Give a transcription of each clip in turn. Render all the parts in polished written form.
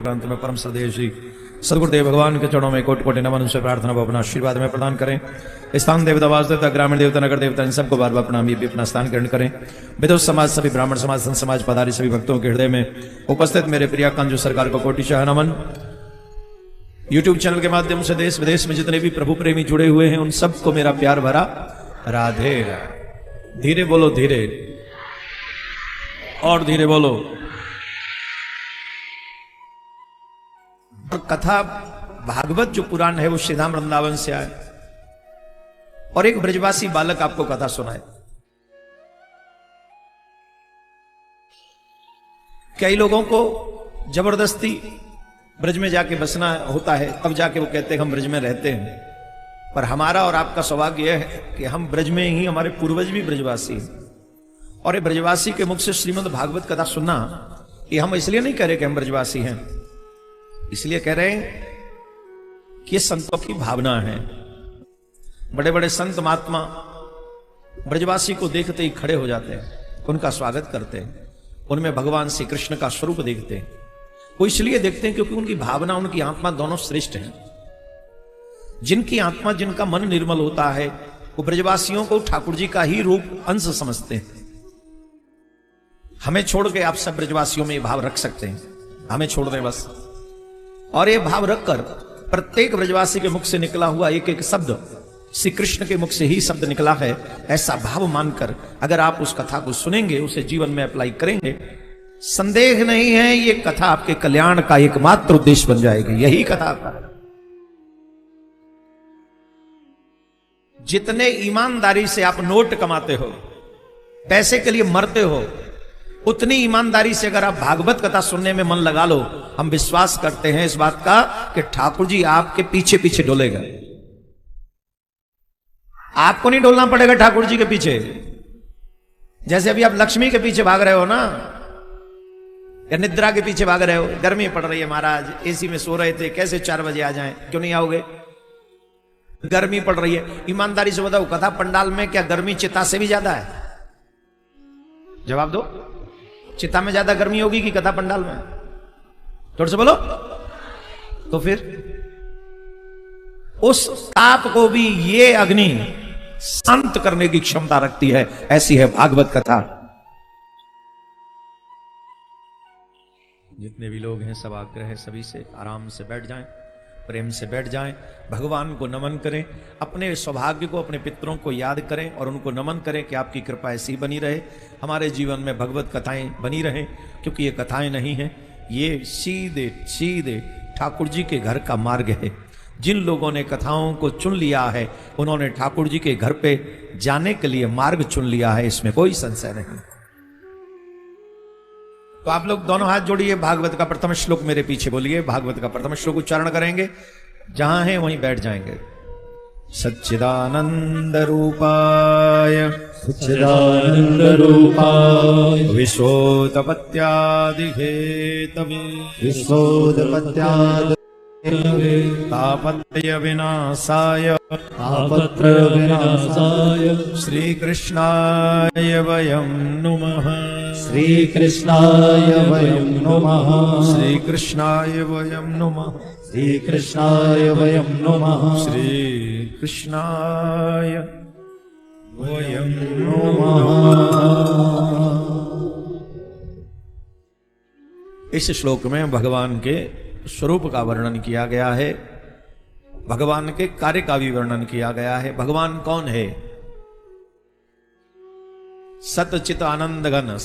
अंत में परम श्रद्धेय श्री सदगुरुदेव भगवान के चरणों में कोटि कोटि नमन से प्रार्थना को अपना आशीर्वाद में प्रदान करें। स्थान देवता वास देवता ग्रामीण देवता नगर देवता इन सबको बार बार प्रणाम भी अपना स्थान ग्रहण करें। विदुष समाज सभी ब्राह्मण समाज संत समाज पधारी सभी भक्तों के हृदय में उपस्थित मेरे प्रिया कांजू सरकार को कोटिशः नमन। यूट्यूब चैनल के माध्यम से देश विदेश में जितने भी प्रभु प्रेमी जुड़े हुए हैं उन सबको मेरा प्यार भरा राधे। धीरे बोलो, धीरे और धीरे बोलो। और कथा भागवत जो पुराण है वो श्रीधाम वृंदावन से आए और एक ब्रजवासी बालक आपको कथा सुनाए। कई लोगों को जबरदस्ती ब्रज में जाके बसना होता है, तब जाके वो कहते हैं हम ब्रज में रहते हैं। पर हमारा और आपका सौभाग्य यह है कि हम ब्रज में ही, हमारे पूर्वज भी ब्रजवासी हैं। और ये ब्रजवासी के मुख से श्रीमद् भागवत कथा सुनना, ये हम इसलिए नहीं कह रहे कि हम ब्रजवासी हैं, इसलिए कह रहे हैं कि ये संतों की भावना है। बड़े बड़े संत महात्मा ब्रजवासी को देखते ही खड़े हो जाते हैं, उनका स्वागत करते हैं, उनमें भगवान श्री कृष्ण का स्वरूप देखते हैं। वो इसलिए देखते हैं क्योंकि उनकी भावना, उनकी आत्मा दोनों श्रेष्ठ हैं। जिनकी आत्मा, जिनका मन निर्मल होता है, वो ब्रजवासियों को ठाकुर जी का ही रूप अंश समझते हैं। हमें छोड़ के आप सब ब्रजवासियों में ये भाव रख सकते हैं, हमें छोड़ दें बस। और ये भाव रखकर प्रत्येक ब्रजवासी के मुख से निकला हुआ एक एक शब्द श्री कृष्ण के मुख से ही शब्द निकला है, ऐसा भाव मानकर अगर आप उस कथा को सुनेंगे, उसे जीवन में अप्लाई करेंगे, संदेह नहीं है ये कथा आपके कल्याण का एकमात्र उद्देश्य बन जाएगी। यही कथा का जितने ईमानदारी से आप नोट कमाते हो, पैसे के लिए मरते हो, उतनी ईमानदारी से अगर आप भागवत कथा सुनने में मन लगा लो, हम विश्वास करते हैं इस बात का कि ठाकुर जी आपके पीछे पीछे डोलेगा। आपको नहीं डोलना पड़ेगा ठाकुर जी के पीछे। जैसे अभी आप लक्ष्मी के पीछे भाग रहे हो ना, या निद्रा के पीछे भाग रहे हो। गर्मी पड़ रही है महाराज, एसी में सो रहे थे, कैसे 4 बजे आ जाएं, क्यों नहीं आओगे? गर्मी पड़ रही है। ईमानदारी से बताओ, कथा पंडाल में क्या गर्मी चिता से भी ज्यादा है? जवाब दो। चिता में ज्यादा गर्मी होगी कि कथा पंडाल में? थोड़ा सा बोलो। तो फिर उस ताप को भी ये अग्नि शांत करने की क्षमता रखती है। ऐसी है भागवत कथा। जितने भी लोग हैं सब आग्रह है सभी से आराम से बैठ जाएं, प्रेम से बैठ जाएं, भगवान को नमन करें, अपने सौभाग्य को, अपने पितरों को याद करें और उनको नमन करें कि आपकी कृपा ऐसी बनी रहे, हमारे जीवन में भगवत कथाएं बनी रहें। क्योंकि ये कथाएं नहीं हैं, ये सीधे सीधे ठाकुर जी के घर का मार्ग है। जिन लोगों ने कथाओं को चुन लिया है, उन्होंने ठाकुर जी के घर पे जाने के लिए मार्ग चुन लिया है, इसमें कोई संशय नहीं। तो आप लोग दोनों हाथ जोड़िए, भागवत का प्रथम श्लोक मेरे पीछे बोलिए। भागवत का प्रथम श्लोक उच्चारण करेंगे, जहां है वहीं बैठ जाएंगे। सच्चिदानंद रूपाय सच्चिदानंद रूपाय विश्वोत्पत्त्यादि हेतवे विश्वोत्पत्त्यादि तापत्रय विनाशाय तापत्रय विनाशाय श्रीकृष्णाय वयं नुमः। श्रीकृष्णाय वयं नुमः। श्रीकृष्णाय वयं नुमः। श्रीकृष्णाय वयं नुमः। श्रीकृष्णाय वयं नुमः। इस श्लोक में भगवान के स्वरूप का वर्णन किया गया है, भगवान के कार्य का भी वर्णन किया गया है। भगवान कौन है? सतचित आनंद घन,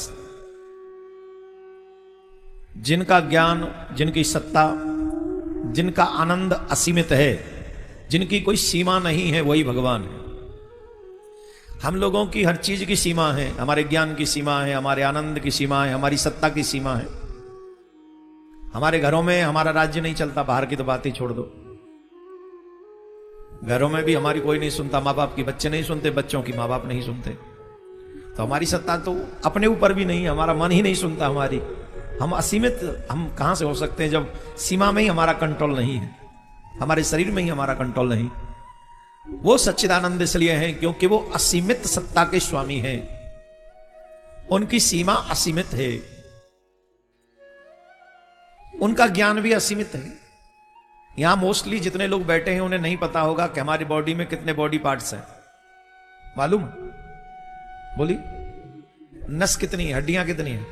जिनका ज्ञान, जिनकी सत्ता, जिनका आनंद असीमित है, जिनकी कोई सीमा नहीं है, वही भगवान है। हम लोगों की हर चीज की सीमा है, हमारे ज्ञान की सीमा है, हमारे आनंद की सीमा है, हमारी सत्ता की सीमा है। हमारे घरों में हमारा राज्य नहीं चलता, बाहर की तो बात ही छोड़ दो। घरों में भी हमारी कोई नहीं सुनता, माँ बाप की बच्चे नहीं सुनते, बच्चों की माँ बाप नहीं सुनते। तो हमारी सत्ता तो अपने ऊपर भी नहीं, हमारा मन ही नहीं सुनता हमारी। हम असीमित हम कहां से हो सकते हैं जब सीमा में ही हमारा कंट्रोल नहीं है, हमारे शरीर में ही हमारा कंट्रोल नहीं। वो सच्चिदानंद इसलिए हैं क्योंकि वो असीमित सत्ता के स्वामी हैं, उनकी सीमा असीमित है। उनका ज्ञान भी असीमित है। यहां मोस्टली जितने लोग बैठे हैं उन्हें नहीं पता होगा कि हमारी बॉडी में कितने बॉडी पार्ट्स हैं। मालूम? बोली। नस कितनी है, हड्डियां कितनी है,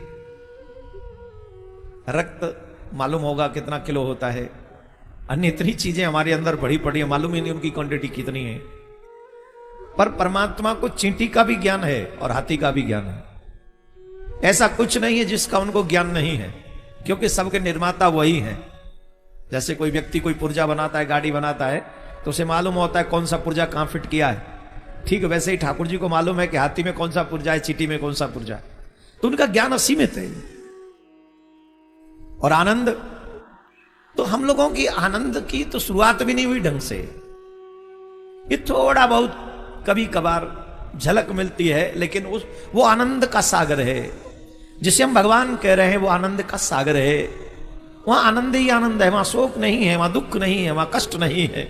रक्त मालूम होगा कितना किलो होता है, अन्य इतनी चीजें हमारे अंदर बढ़ी पड़ी है, मालूम ही नहीं उनकी क्वांटिटी कितनी है। पर परमात्मा को चींटी का भी ज्ञान है और हाथी का भी ज्ञान है। ऐसा कुछ नहीं है जिसका उनको ज्ञान नहीं है, क्योंकि सबके निर्माता वही है। जैसे कोई व्यक्ति कोई पुर्जा बनाता है, गाड़ी बनाता है, तो उसे मालूम होता है कौन सा पुर्जा कहां फिट किया है। ठीक वैसे ही ठाकुर जी को मालूम है कि हाथी में कौन सा पुर्जा है, चींटी में कौन सा पुर्जा है। तो उनका ज्ञान असीमित है। और आनंद, तो हम लोगों की आनंद की तो शुरुआत भी नहीं हुई ढंग से। ये थोड़ा बहुत कभी कभार झलक मिलती है, लेकिन वो आनंद का सागर है जिसे हम भगवान कह रहे हैं। वो आनंद का सागर है। वहां आनंद ही आनंद है, वहां शोक नहीं है, वहां दुख नहीं है, वहां कष्ट नहीं है।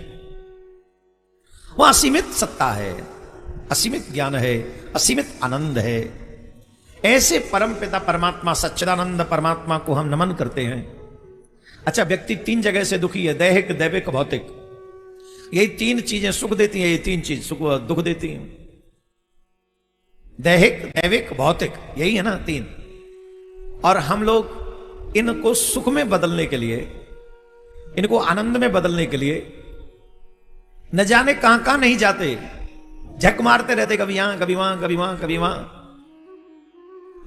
वहां असीमित सत्ता है, असीमित ज्ञान है, असीमित आनंद है। ऐसे परम पिता परमात्मा सच्चिदानंद परमात्मा को हम नमन करते हैं। अच्छा, व्यक्ति तीन जगह से दुखी है, दैहिक, दैविक, भौतिक। यही तीन चीजें सुख देती हैं, ये तीन चीज सुख दुख देती हैं। दैहिक, दैविक, भौतिक, यही है ना तीन। और हम लोग इनको सुख में बदलने के लिए, इनको आनंद में बदलने के लिए न जाने कहां कहां नहीं जाते, झक मारते रहते, कभी यहां कभी वहां, कभी वहां कभी वहां।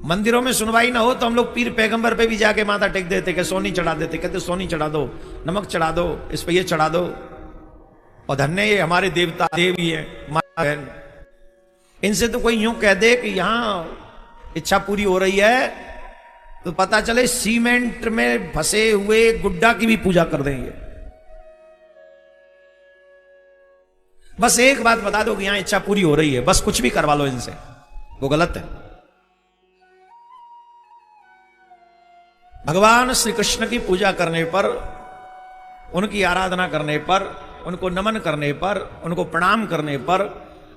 मंदिरों में सुनवाई ना हो तो हम लोग पीर पैगंबर पे भी जाके माथा टेक देते, कि सोनी चढ़ा देते, कहते सोनी चढ़ा दो, नमक चढ़ा दो, इस पे ये चढ़ा दो। और धन्य ये हमारे देवता देवी है, माता बहन। इनसे तो कोई यूं कह दे कि यहां इच्छा पूरी हो रही है, तो पता चले सीमेंट में फंसे हुए गुड्डा की भी पूजा कर देंगे। बस एक बात बता दो कि यहां इच्छा पूरी हो रही है, बस कुछ भी करवा लो इनसे, वो गलत है। भगवान श्री कृष्ण की पूजा करने पर, उनकी आराधना करने पर, उनको नमन करने पर, उनको प्रणाम करने पर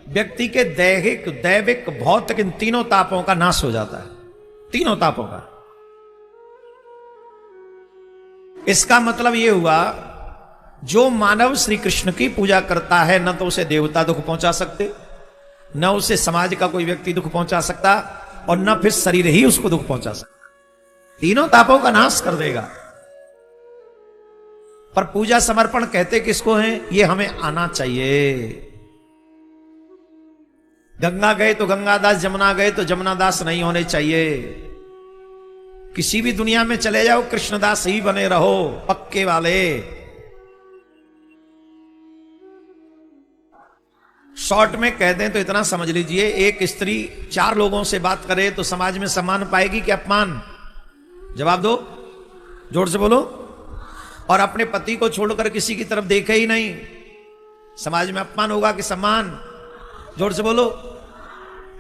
व्यक्ति के दैहिक, दैविक, भौतिक इन तीनों तापों का नाश हो जाता है। तीनों तापों का। इसका मतलब यह हुआ, जो मानव श्री कृष्ण की पूजा करता है, न तो उसे देवता दुख पहुंचा सकते, न उसे समाज का कोई व्यक्ति दुख पहुंचा सकता, और न फिर शरीर ही उसको दुख पहुंचा सकता। तीनों तापों का नाश कर देगा। पर पूजा समर्पण कहते किसको है? ये हमें आना चाहिए। गंगा गए तो गंगादास, जमुना गए तो जमुनादास नहीं होने चाहिए। किसी भी दुनिया में चले जाओ, कृष्णदास ही बने रहो, पक्के वाले। शॉर्ट में कह दें तो इतना समझ लीजिए, एक स्त्री 4 लोगों से बात करे तो समाज में सम्मान पाएगी कि अपमान? जवाब दो, जोर से बोलो। और अपने पति को छोड़कर किसी की तरफ देखे ही नहीं, समाज में अपमान होगा कि सम्मान? जोर से बोलो।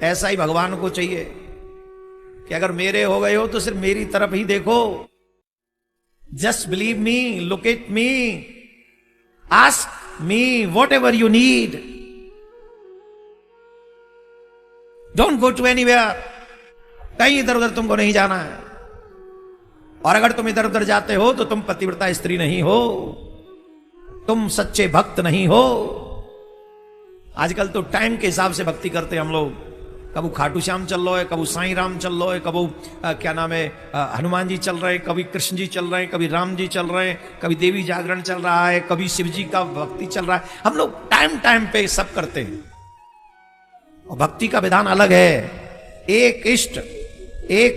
ऐसा ही भगवान को चाहिए कि अगर मेरे हो गए हो तो सिर्फ मेरी तरफ ही देखो। Just believe me, look at me, ask me whatever you need, don't go to anywhere. कहीं इधर उधर तुमको नहीं जाना है। और अगर तुम इधर उधर जाते हो तो तुम पतिव्रता स्त्री नहीं हो, तुम सच्चे भक्त नहीं हो। आजकल तो टाइम के हिसाब से भक्ति करते हम लोग। कबू खाटू श्याम चल रहा है, कबू साईं राम चल रहा है, कबू क्या नाम है हनुमान जी चल रहे हैं, कभी कृष्ण जी चल रहे हैं, कभी राम जी चल रहे हैं, कभी देवी जागरण चल रहा है, कभी शिव जी का भक्ति चल रहा है। हम लोग टाइम टाइम पे सब करते हैं। और भक्ति का विधान अलग है। एक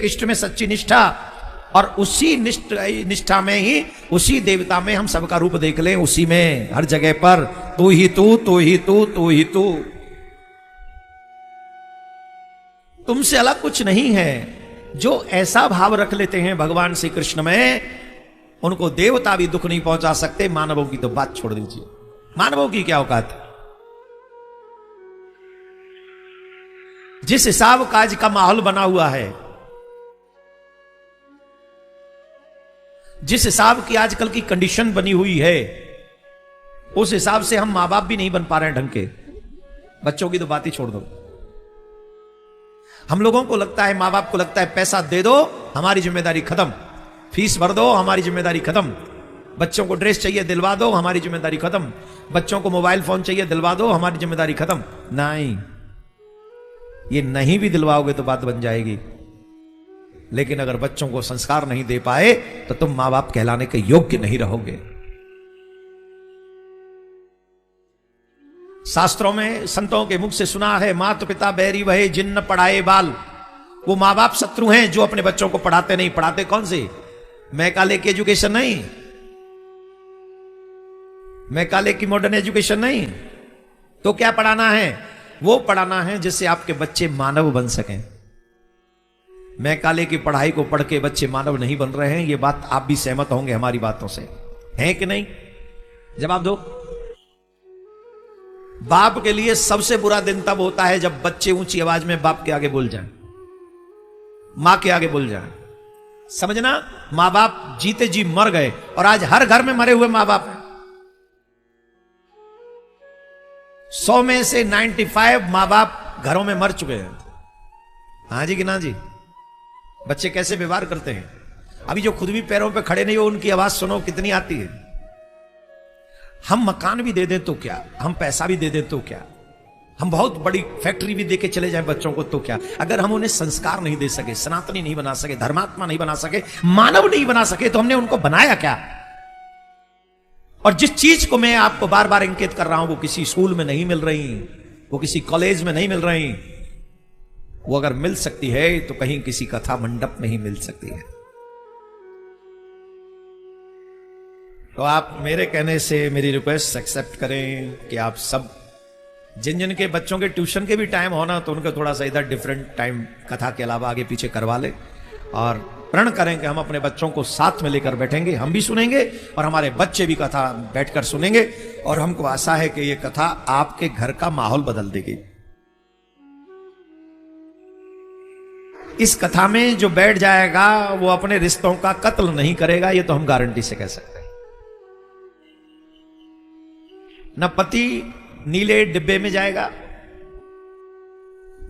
इष्ट में सच्ची निष्ठा, और उसी निष्ठा में ही, उसी देवता में हम सबका रूप देख लें, उसी में हर जगह पर तू ही तू, तू ही तू, तू ही तू। तुमसे अलग कुछ नहीं है। जो ऐसा भाव रख लेते हैं भगवान श्री कृष्ण में, उनको देवता भी दुख नहीं पहुंचा सकते। मानवों की तो बात छोड़ दीजिए, मानवों की क्या औकात है। जिस हिसाब काज का माहौल बना हुआ है, जिस हिसाब की आजकल की कंडीशन बनी हुई है, उस हिसाब से हम मां बाप भी नहीं बन पा रहे हैं ढंग के। बच्चों की तो बात ही छोड़ दो। हम लोगों को लगता है, मां बाप को लगता है पैसा दे दो हमारी जिम्मेदारी खत्म, फीस भर दो, हमारी जिम्मेदारी खत्म। बच्चों को ड्रेस चाहिए, दिलवा दो, हमारी जिम्मेदारी खत्म। बच्चों को मोबाइल फोन चाहिए, दिलवा दो, हमारी जिम्मेदारी खत्म। नहीं, ये नहीं भी दिलवाओगे तो बात बन जाएगी। लेकिन अगर बच्चों को संस्कार नहीं दे पाए तो तुम मां बाप कहलाने के योग्य नहीं रहोगे। शास्त्रों में संतों के मुख से सुना है, माता पिता बैरी वहे जिन न पढ़ाए बाल। वो मां बाप शत्रु हैं जो अपने बच्चों को पढ़ाते नहीं। पढ़ाते कौन से? मैकाले की एजुकेशन नहीं, मैकाले की मॉडर्न एजुकेशन नहीं। तो क्या पढ़ाना है? वो पढ़ाना है जिससे आपके बच्चे मानव बन सकें। मैकाले की पढ़ाई को पढ़ के बच्चे मानव नहीं बन रहे हैं, ये बात आप भी सहमत होंगे हमारी बातों से, हैं कि नहीं? जवाब दो। बाप के लिए सबसे बुरा दिन तब होता है जब बच्चे ऊंची आवाज में बाप के आगे बोल जाएं, मां के आगे बोल जाएं। समझना, मां बाप जीते जी मर गए और आज हर घर में मरे हुए मां बाप हैं। 100 में से 95 मां बाप घरों में मर चुके हैं। हाँ जी कि ना जी? बच्चे कैसे व्यवहार करते हैं। अभी जो खुद भी पैरों पे खड़े नहीं हो, उनकी आवाज सुनो कितनी आती है। हम मकान भी दे दें तो क्या, हम पैसा भी दे दें तो क्या, हम बहुत बड़ी फैक्ट्री भी देके चले जाएं बच्चों को तो क्या, अगर हम उन्हें संस्कार नहीं दे सके, सनातनी नहीं बना सके, धर्मात्मा नहीं बना सके, मानव नहीं बना सके, तो हमने उनको बनाया क्या? और जिस चीज को मैं आपको बार बार इंगित कर रहा हूं, वो किसी स्कूल में नहीं मिल रही, वो किसी कॉलेज में नहीं मिल रही, वो अगर मिल सकती है तो कहीं किसी कथा मंडप में ही मिल सकती है। तो आप मेरे कहने से मेरी रिक्वेस्ट एक्सेप्ट करें कि आप सब जिन जिन के बच्चों के ट्यूशन के भी टाइम होना, तो उनको थोड़ा सा इधर डिफरेंट टाइम कथा के अलावा आगे पीछे करवा ले, और प्रण करें कि हम अपने बच्चों को साथ में लेकर बैठेंगे, हम भी सुनेंगे और हमारे बच्चे भी कथा बैठकर सुनेंगे। और हमको आशा है कि ये कथा आपके घर का माहौल बदल देगी। इस कथा में जो बैठ जाएगा वो अपने रिश्तों का कत्ल नहीं करेगा, ये तो हम गारंटी से कह सकते हैं। न पति नीले डिब्बे में जाएगा,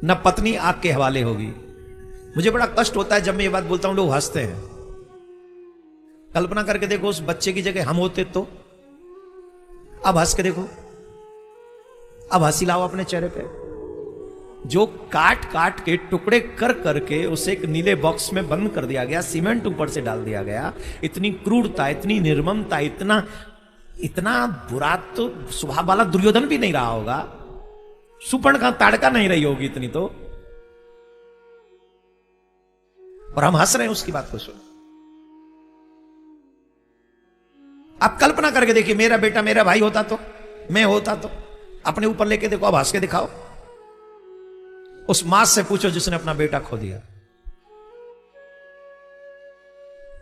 न पत्नी आग के हवाले होगी। मुझे बड़ा कष्ट होता है जब मैं ये बात बोलता हूं, लोग हंसते हैं। कल्पना करके देखो, उस बच्चे की जगह हम होते तो। अब हंस के देखो, अब हंसी लाओ अपने चेहरे पे। जो काट काट के टुकड़े कर करके उसे एक नीले बॉक्स में बंद कर दिया गया, सीमेंट ऊपर से डाल दिया गया, इतनी क्रूरता, इतनी निर्ममता, इतना बुरा तो स्वभाव वाला दुर्योधन भी नहीं रहा होगा, सुपर्ण का ताड़का नहीं रही होगी इतनी तो। और हम हंस रहे हैं उसकी बात को सुन। आप कल्पना करके देखिए, मेरा बेटा मेरा भाई होता तो, मैं होता तो, अपने ऊपर लेके देखो, अब हंस के दिखाओ। उस मां से पूछो जिसने अपना बेटा खो दिया,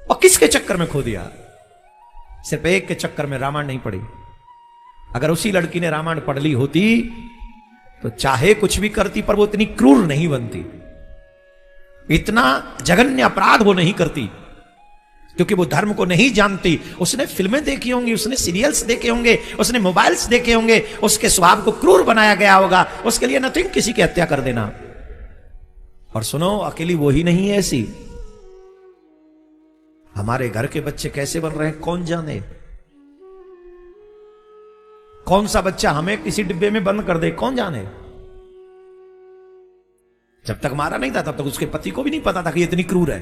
और किसके चक्कर में खो दिया? सिर्फ एक के चक्कर में रामायण नहीं पढ़ी। अगर उसी लड़की ने रामायण पढ़ ली होती तो चाहे कुछ भी करती, पर वो इतनी क्रूर नहीं बनती, इतना जघन्य अपराध वो नहीं करती, क्योंकि वो धर्म को नहीं जानती। उसने फिल्में देखी होंगी, उसने सीरियल्स देखे होंगे, उसने मोबाइल्स देखे होंगे, उसके स्वभाव को क्रूर बनाया गया होगा। उसके लिए नथिंग किसी की हत्या कर देना। और सुनो, अकेली वो ही नहीं है ऐसी, हमारे घर के बच्चे कैसे बन रहे हैं कौन जाने। कौन सा बच्चा हमें किसी डिब्बे में बंद कर दे कौन जाने। जब तक मारा नहीं था तब तक उसके पति को भी नहीं पता था कि ये इतनी क्रूर है।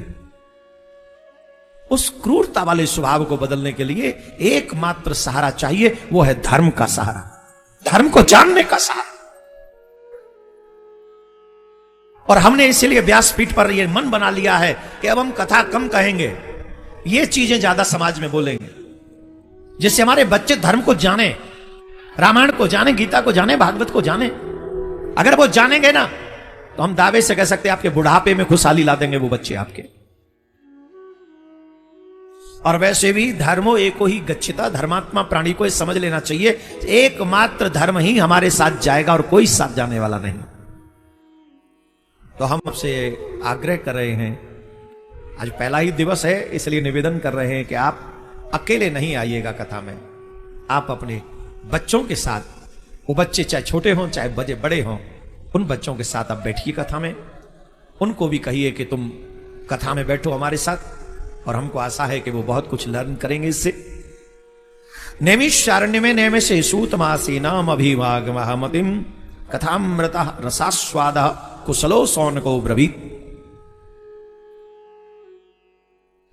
उस क्रूरता वाले स्वभाव को बदलने के लिए एकमात्र सहारा चाहिए, वो है धर्म का सहारा, धर्म को जानने का सहारा। और हमने इसीलिए व्यासपीठ पर यह मन बना लिया है कि अब हम कथा कम कहेंगे, ये चीजें ज्यादा समाज में बोलेंगे, जिससे हमारे बच्चे धर्म को जाने, रामायण को जाने, गीता को जाने, भागवत को जाने। अगर वो जानेंगे ना तो हम दावे से कह सकते हैं आपके बुढ़ापे में खुशहाली ला देंगे वो बच्चे आपके। और वैसे भी धर्मो एको ही गच्छिता, धर्मात्मा प्राणी को समझ लेना चाहिए, एकमात्र धर्म ही हमारे साथ जाएगा और कोई साथ जाने वाला नहीं। तो हम आपसे आग्रह कर रहे हैं, आज पहला ही दिवस है इसलिए निवेदन कर रहे हैं कि आप अकेले नहीं आइएगा कथा में, आप अपने बच्चों के साथ, वो बच्चे चाहे छोटे हों चाहे बड़े हों, उन बच्चों के साथ आप बैठिए कथा में। उनको भी कहिए कि तुम कथा में बैठो हमारे साथ, और हमको आशा है कि वो बहुत कुछ लर्न करेंगे इससे। नैमिषारण्य में नैम से सूतमासीनाम अभिवाग महामतिम कथामृत रसास्वाद कुशलो सौनको ब्रवीत।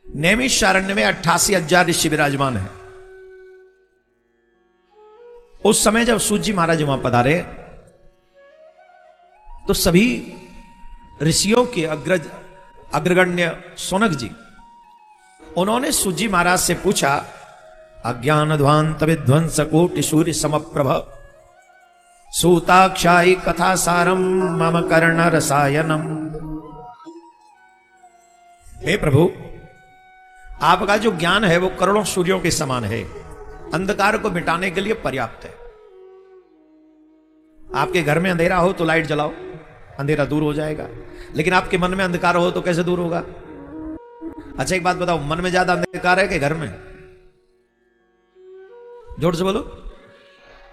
नैमिषारण्य में 88,000 ऋषि विराजमान है। उस समय जब सूत जी महाराज वहां पधारे तो सभी ऋषियों के अग्रगण्य सोनक जी, उन्होंने सूत जी महाराज से पूछा, अज्ञान ध्वांत विध्वंस कोटि सूर्य समप्रभ सूताक्षाई कथा सारम मम कर्ण रसायनम। हे प्रभु, आपका जो ज्ञान है वो करोड़ों सूर्यों के समान है, अंधकार को मिटाने के लिए पर्याप्त है। आपके घर में अंधेरा हो तो लाइट जलाओ, अंधेरा दूर हो जाएगा, लेकिन आपके मन में अंधकार हो तो कैसे दूर होगा? अच्छा एक बात बताओ, मन में ज्यादा अंधकार है कि घर में? जोर से बोलो।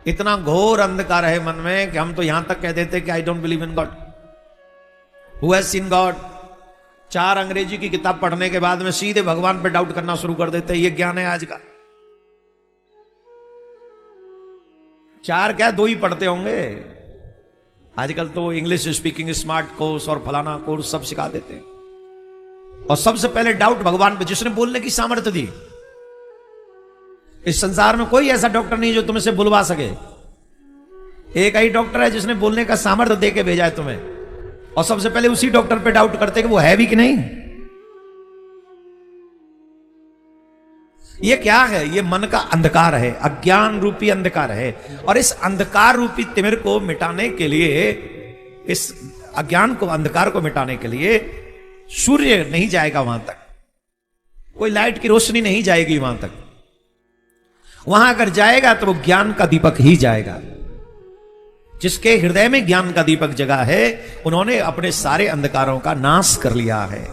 इतना घोर अंधकार है मन में कि हम तो यहां तक कह देते कि I don't believe in God. Who has seen God? 4 अंग्रेजी की किताब पढ़ने के बाद में सीधे भगवान पे डाउट करना शुरू कर देते हैं। ये ज्ञान है आज का? 4 क्या 2 ही पढ़ते होंगे। आजकल तो इंग्लिश स्पीकिंग स्मार्ट कोर्स और फलाना कोर्स सब सिखा देते हैं। और सबसे पहले डाउट भगवान पे, जिसने बोलने की सामर्थ्य दी। इस संसार में कोई ऐसा डॉक्टर नहीं जो तुमसे बुलवा सके। एक ही डॉक्टर है जिसने बोलने का सामर्थ्य दे के भेजा है तुम्हें, और सबसे पहले उसी डॉक्टर पे डाउट करते कि वो है भी कि नहीं। ये क्या है? ये मन का अंधकार है, अज्ञान रूपी अंधकार है। और इस अंधकार रूपी तिमिर को मिटाने के लिए, इस अज्ञान को, अंधकार को मिटाने के लिए सूर्य नहीं जाएगा वहां तक, कोई लाइट की रोशनी नहीं जाएगी वहां तक। वहां अगर जाएगा तो वो ज्ञान का दीपक ही जाएगा। जिसके हृदय में ज्ञान का दीपक जगा है, उन्होंने अपने सारे अंधकारों का नाश कर लिया है।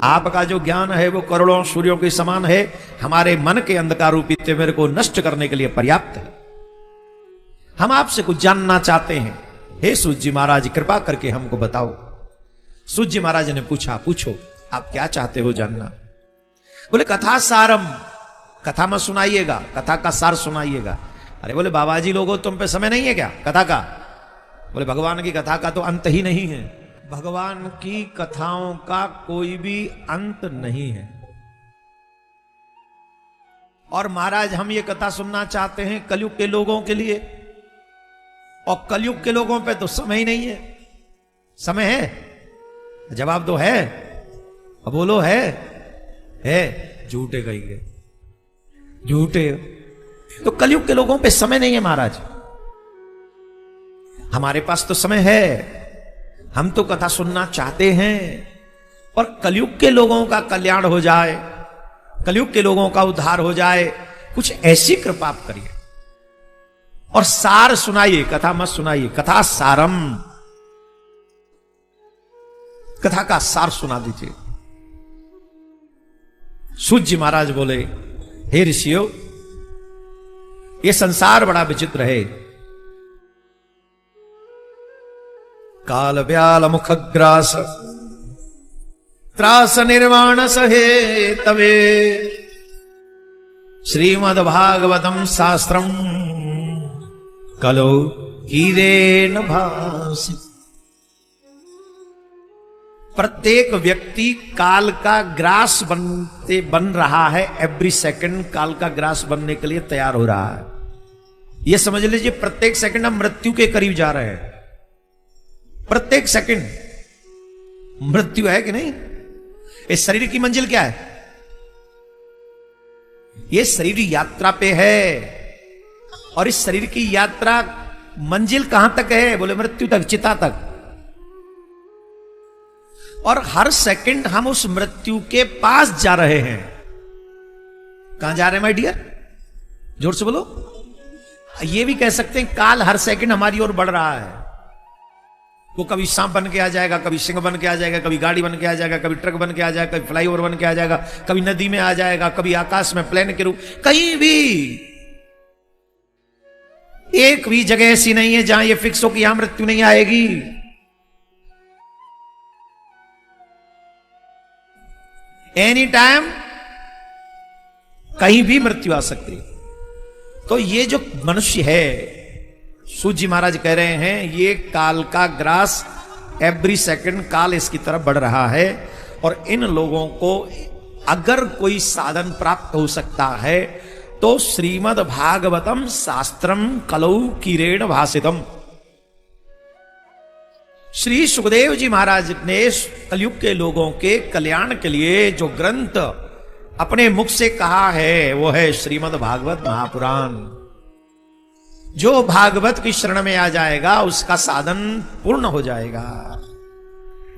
आपका जो ज्ञान है वो करोड़ों सूर्यों के समान है, हमारे मन के अंधकार रूपी तिमिर को नष्ट करने के लिए पर्याप्त है। हम आपसे कुछ जानना चाहते हैं, हे सूत जी महाराज कृपा करके हमको बताओ। सूत जी महाराज ने पूछा, पूछो आप क्या चाहते हो जानना? बोले कथा सारम, कथा मत सुनाइएगा, कथा का सार सुनाइएगा। अरे बोले बाबा जी लोगों तुम पे समय नहीं है क्या कथा का? बोले भगवान की कथा का तो अंत ही नहीं है। भगवान की कथाओं का कोई भी अंत नहीं है। और महाराज हम ये कथा सुनना चाहते हैं कलयुग के लोगों के लिए, और कलयुग के लोगों पे तो समय ही नहीं है। समय है? जवाब दो है, बोलो है? झूठे कहेंगे, झूठे। तो कलयुग के लोगों पे समय नहीं है महाराज, हमारे पास तो समय है। हम तो कथा सुनना चाहते हैं, और कलयुग के लोगों का कल्याण हो जाए, कलयुग के लोगों का उद्धार हो जाए, कुछ ऐसी कृपा आप करिए और सार सुनाइए, कथा मत सुनाइए। कथा सारम, कथा का सार सुना दीजिए। सूत जी महाराज बोले, हे ऋषियों, ये संसार बड़ा विचित्र है। काल व्याल मुखग्रास त्रास निर्वाण सहे तवे श्रीमद् भागवतम शास्त्रम कलो हीरेन भासि। प्रत्येक व्यक्ति काल का ग्रास बन रहा है। एवरी सेकंड काल का ग्रास बनने के लिए तैयार हो रहा है। यह समझ लीजिए प्रत्येक सेकंड हम मृत्यु के करीब जा रहे हैं। प्रत्येक सेकंड मृत्यु है कि नहीं? इस शरीर की मंजिल क्या है? यह शरीर यात्रा पे है, और इस शरीर की यात्रा मंजिल कहां तक है? बोले मृत्यु तक, चिता तक। और हर सेकंड हम उस मृत्यु के पास जा रहे हैं। कहां जा रहे हैं माय डियर? जोर से बोलो। ये भी कह सकते हैं काल हर सेकंड हमारी ओर बढ़ रहा है। वो कभी सांप बन के आ जाएगा, कभी सिंह बन के आ जाएगा, कभी गाड़ी बन के आ जाएगा, कभी ट्रक बन के आ जाएगा, कभी फ्लाईओवर बन के आ जाएगा, कभी नदी में आ जाएगा, कभी आकाश में प्लेन के रूप। कहीं भी एक भी जगह ऐसी नहीं है जहां ये फिक्स हो कि यहां मृत्यु नहीं आएगी। एनी टाइम कहीं भी मृत्यु आ सकती है। तो ये जो मनुष्य है, सूत जी महाराज कह रहे हैं, ये काल का ग्रास, एवरी सेकंड काल इसकी तरफ बढ़ रहा है। और इन लोगों को अगर कोई साधन प्राप्त हो सकता है तो श्रीमद् भागवतम शास्त्रम कलौ किरेण भासितम। श्री सुखदेव जी महाराज ने कलयुग के लोगों के कल्याण के लिए जो ग्रंथ अपने मुख से कहा है वो है श्रीमद् भागवत महापुराण। जो भागवत की शरण में आ जाएगा उसका साधन पूर्ण हो जाएगा।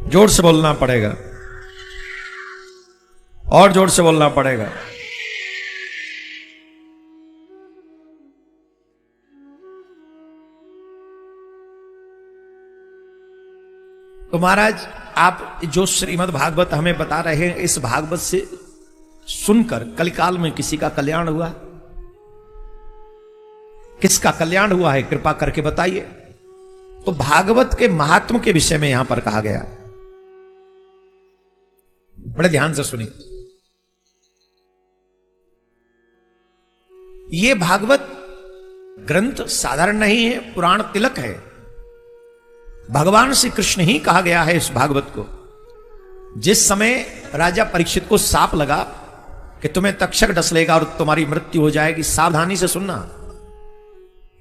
जोर से बोलना पड़ेगा और जोर से बोलना पड़ेगा। तो महाराज आप जो श्रीमद् भागवत हमें बता रहे हैं, इस भागवत से सुनकर कलिकाल में किसी का कल्याण हुआ? किसका कल्याण हुआ है, कृपा करके बताइए। तो भागवत के महात्म के विषय में यहां पर कहा गया, बड़े ध्यान से सुनिए। यह भागवत ग्रंथ साधारण नहीं है, पुराण तिलक है। भगवान श्री कृष्ण ही कहा गया है इस भागवत को। जिस समय राजा परीक्षित को साप लगा कि तुम्हें तक्षक डस लेगा और तुम्हारी मृत्यु हो जाएगी, सावधानी से सुनना,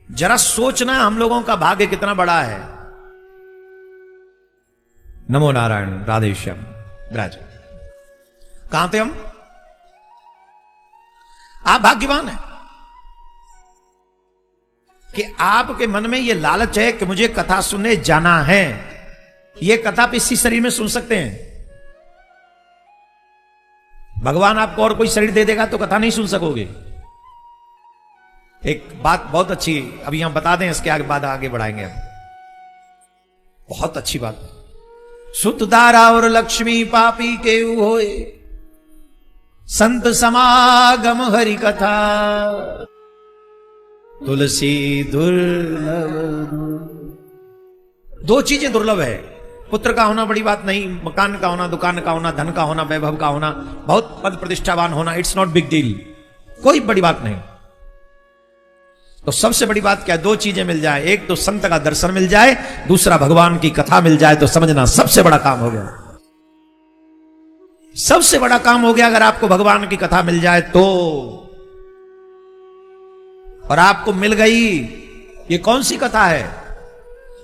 जरा सोचना हम लोगों का भाग्य कितना बड़ा है। नमो नारायण, राधे श्याम, विराज। कहां थे हम? आप भाग्यवान हैं कि आपके मन में यह लालच है कि मुझे कथा सुनने जाना है। यह कथा आप इसी शरीर में सुन सकते हैं। भगवान आपको और कोई शरीर दे देगा तो कथा नहीं सुन सकोगे। एक बात बहुत अच्छी अभी हम बता दें, इसके आगे बाद आगे बढ़ाएंगे हम। बहुत अच्छी बात। सुत दारा और लक्ष्मी पापी के होए, संत समागम हरि कथा, तुलसी दुर्लभ। दो चीजें दुर्लभ है। पुत्र का होना बड़ी बात नहीं, मकान का होना, दुकान का होना, धन का होना, वैभव का होना, बहुत पद प्रतिष्ठावान होना, इट्स नॉट बिग डील, कोई बड़ी बात नहीं। तो सबसे बड़ी बात क्या है? दो चीजें मिल जाए, एक तो संत का दर्शन मिल जाए, दूसरा भगवान की कथा मिल जाए, तो समझना सबसे बड़ा काम हो गया। सबसे बड़ा काम हो गया अगर आपको भगवान की कथा मिल जाए तो। और आपको मिल गई। ये कौन सी कथा है?